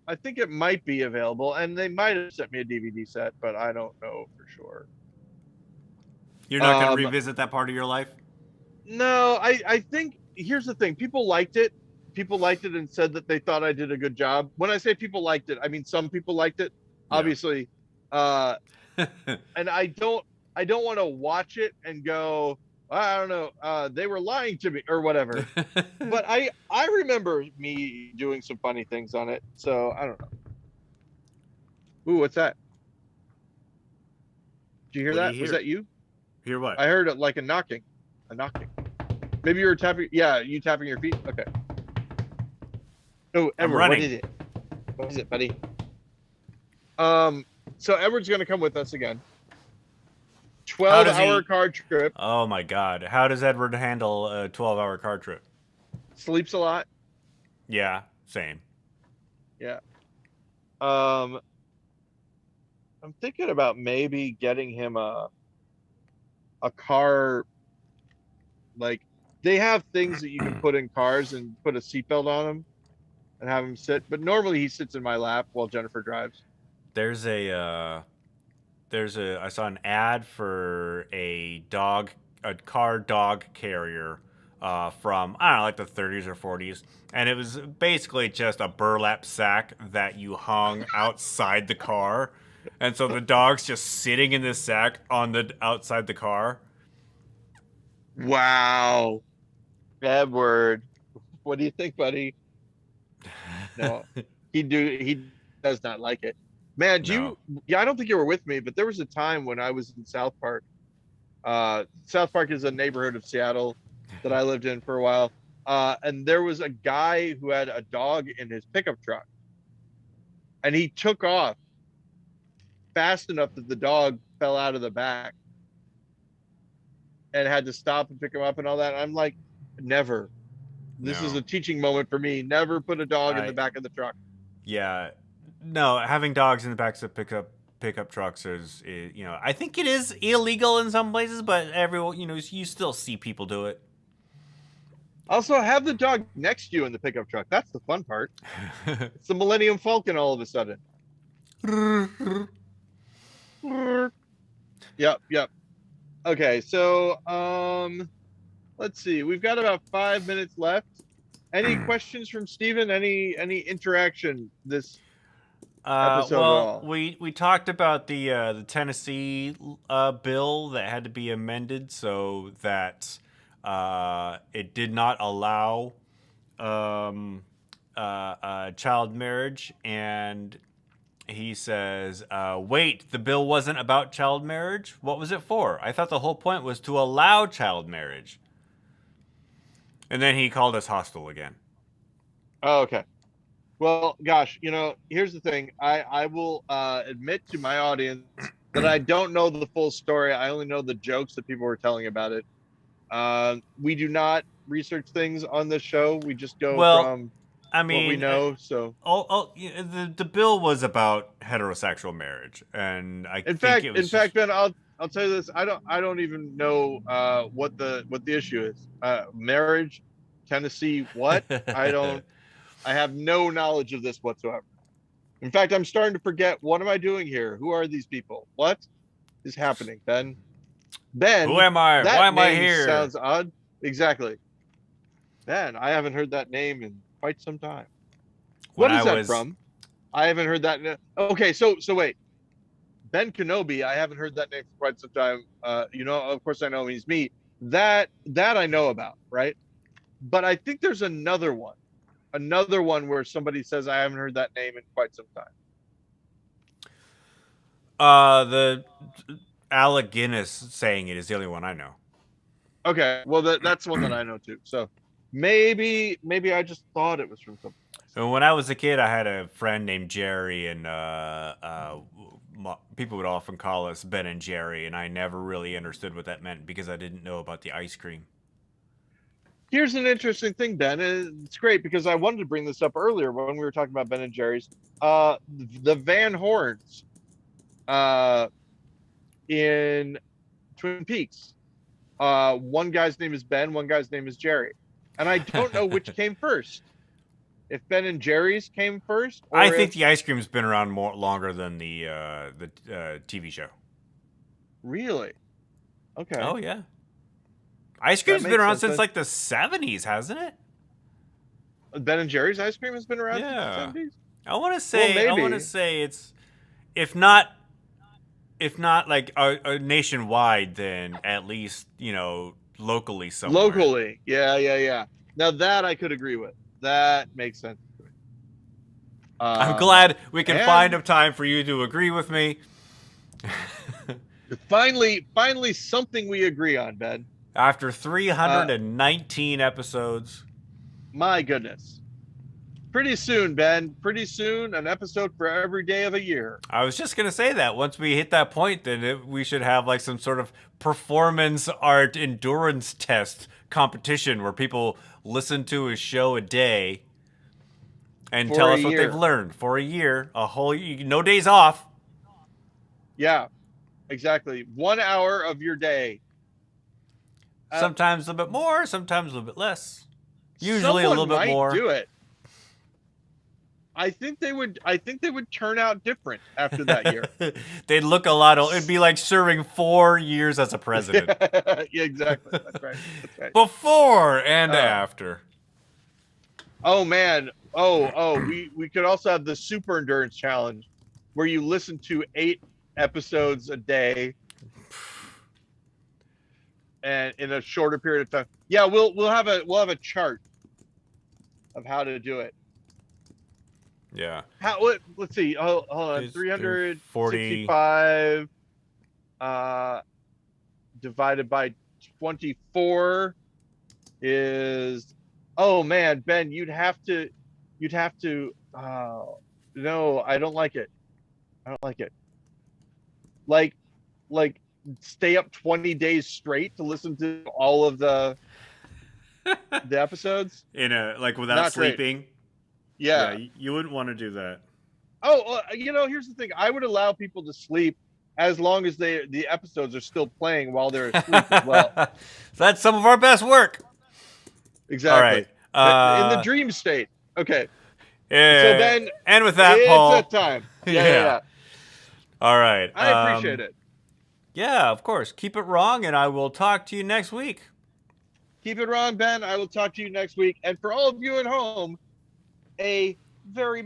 Speaker 1: I think it might be available, and they might have sent me a DVD set, but I don't know for sure.
Speaker 2: You're not going to revisit that part of your life?
Speaker 1: No, I think here's the thing. People liked it. People liked it and said that they thought I did a good job. When I say people liked it, I mean some people liked it, obviously. And I don't want to watch it and go, I don't know, they were lying to me or whatever. But I remember me doing some funny things on it, so I don't know. Ooh, what's that? Did you hear that? Was that you?
Speaker 2: Hear what?
Speaker 1: I heard it like a knocking. Maybe you were tapping. Yeah, you tapping your feet. Okay. Oh, Edward, what is it? What is it, buddy? So Edward's gonna come with us again. 12-hour car trip.
Speaker 2: Oh my God! How does Edward handle a 12-hour car trip?
Speaker 1: Sleeps a lot.
Speaker 2: Yeah, same.
Speaker 1: Yeah. I'm thinking about maybe getting him a car. Like they have things that you can put in cars and put a seatbelt on them and have him sit. But normally he sits in my lap while Jennifer drives.
Speaker 2: I saw an ad for a car dog carrier from, I don't know, like the 30s or 40s. And it was basically just a burlap sack that you hung outside the car. And so the dog's just sitting in this sack outside the car.
Speaker 1: Wow. Edward, what do you think, buddy? No, he does not like it. Man, I don't think you were with me, but there was a time when I was in South Park. South Park is a neighborhood of Seattle that I lived in for a while. And there was a guy who had a dog in his pickup truck. and he took off fast enough that the dog fell out of the back and had to stop and pick him up and all that. I'm like, never. This is
Speaker 2: No.
Speaker 1: a teaching moment for me. Never put a dog in the
Speaker 2: I
Speaker 1: back of the truck.
Speaker 2: Yeah, no, having dogs in the backs of pickup trucks is I think it is illegal in some places, but everyone you still see people do it.
Speaker 1: Also, have the dog next to you in the pickup truck. That's the fun part. It's the Millennium Falcon all of a sudden. Yep. Okay, so let's see. We've got about 5 minutes left. Any questions from Steven? Any interaction this episode at
Speaker 2: well,
Speaker 1: all?
Speaker 2: we talked about the Tennessee bill that had to be amended so that it did not allow child marriage, and he says, wait, the bill wasn't about child marriage? What was it for? I thought the whole point was to allow child marriage. And then he called us hostile again.
Speaker 1: Oh, okay. Well, gosh, here's the thing. I will admit to my audience that I don't know the full story. I only know the jokes that people were telling about it. We do not research things on this show. We just go from
Speaker 2: I
Speaker 1: what we
Speaker 2: mean,
Speaker 1: know. So,
Speaker 2: the bill was about heterosexual marriage, and
Speaker 1: in fact, Ben, I'll tell you this. I don't even know what the issue is. Marriage, Tennessee, what? I have no knowledge of this whatsoever. In fact, I'm starting to forget, what am I doing here? Who are these people? What is happening, Ben? Ben,
Speaker 2: who am I?
Speaker 1: That
Speaker 2: Why am I
Speaker 1: name
Speaker 2: here?
Speaker 1: Sounds odd. Exactly. Ben, I haven't heard that name in quite some time. What is that from? I haven't heard that. Okay, so wait. Ben Kenobi, I haven't heard that name for quite some time. Of course I know he's me. That I know about, right? But I think there's another one where somebody says I haven't heard that name in quite some time.
Speaker 2: The Alec Guinness saying it is the only one I know.
Speaker 1: Okay, well that's one that I know too. So maybe I just thought it was from something else.
Speaker 2: And when I was a kid, I had a friend named Jerry, and people would often call us Ben and Jerry, and I never really understood what that meant because I didn't know about the ice cream.
Speaker 1: Here's an interesting thing, Ben. It's great because I wanted to bring this up earlier when we were talking about Ben and Jerry's. The Van Horns in Twin Peaks. One guy's name is Ben, one guy's name is Jerry. And I don't know which came first. If Ben and Jerry's came first,
Speaker 2: I think the ice cream's been around longer than the TV show.
Speaker 1: Really? Okay.
Speaker 2: Oh yeah. Ice cream's been around since like the 70s, hasn't it?
Speaker 1: Ben and Jerry's ice cream has been around since the 70s?
Speaker 2: I want to say it's if not like a nationwide, then at least, locally somewhere.
Speaker 1: Locally. Yeah. Now that I could agree with. That makes sense.
Speaker 2: I'm glad we can find a time for you to agree with me.
Speaker 1: Finally something we agree on, Ben.
Speaker 2: After 319 episodes.
Speaker 1: My goodness. Pretty soon, Ben. Pretty soon, an episode for every day of a year.
Speaker 2: I was just going to say that. Once we hit that point, then we should have like some sort of performance art endurance test competition where people listen to a show a day and tell us what they've learned for a year. A whole year. No days off.
Speaker 1: Yeah, exactly. 1 hour of your day.
Speaker 2: Sometimes a little bit more, sometimes a little bit less. Usually a little bit more.
Speaker 1: Do it. I think they would turn out different after that year.
Speaker 2: They'd look a lot old. It'd be like serving 4 years as a president.
Speaker 1: Yeah, exactly. That's right.
Speaker 2: Before and after.
Speaker 1: Oh man. We could also have the super endurance challenge where you listen to 8 episodes a day. And in a shorter period of time. Yeah, we'll have a chart of how to do it.
Speaker 2: Yeah.
Speaker 1: Let's see. Hold on. 365 divided by 24 is, oh man, Ben, you'd have to No, I don't like it. I don't like it. Like, like stay up 20 days straight to listen to all of the episodes.
Speaker 2: Like without
Speaker 1: Not great.
Speaker 2: sleeping. Yeah,
Speaker 1: Yeah.
Speaker 2: you wouldn't want to do that.
Speaker 1: Oh, here's the thing. I would allow people to sleep as long as the episodes are still playing while they're asleep as well.
Speaker 2: So that's some of our best work.
Speaker 1: Exactly.
Speaker 2: All right.
Speaker 1: In the dream state. Okay.
Speaker 2: Yeah.
Speaker 1: So then,
Speaker 2: and with that,
Speaker 1: it's
Speaker 2: Paul.
Speaker 1: that time. Yeah.
Speaker 2: All right.
Speaker 1: I appreciate it.
Speaker 2: Yeah, of course. Keep it wrong, and I will talk to you next week.
Speaker 1: Keep it wrong, Ben. I will talk to you next week. And for all of you at home, a very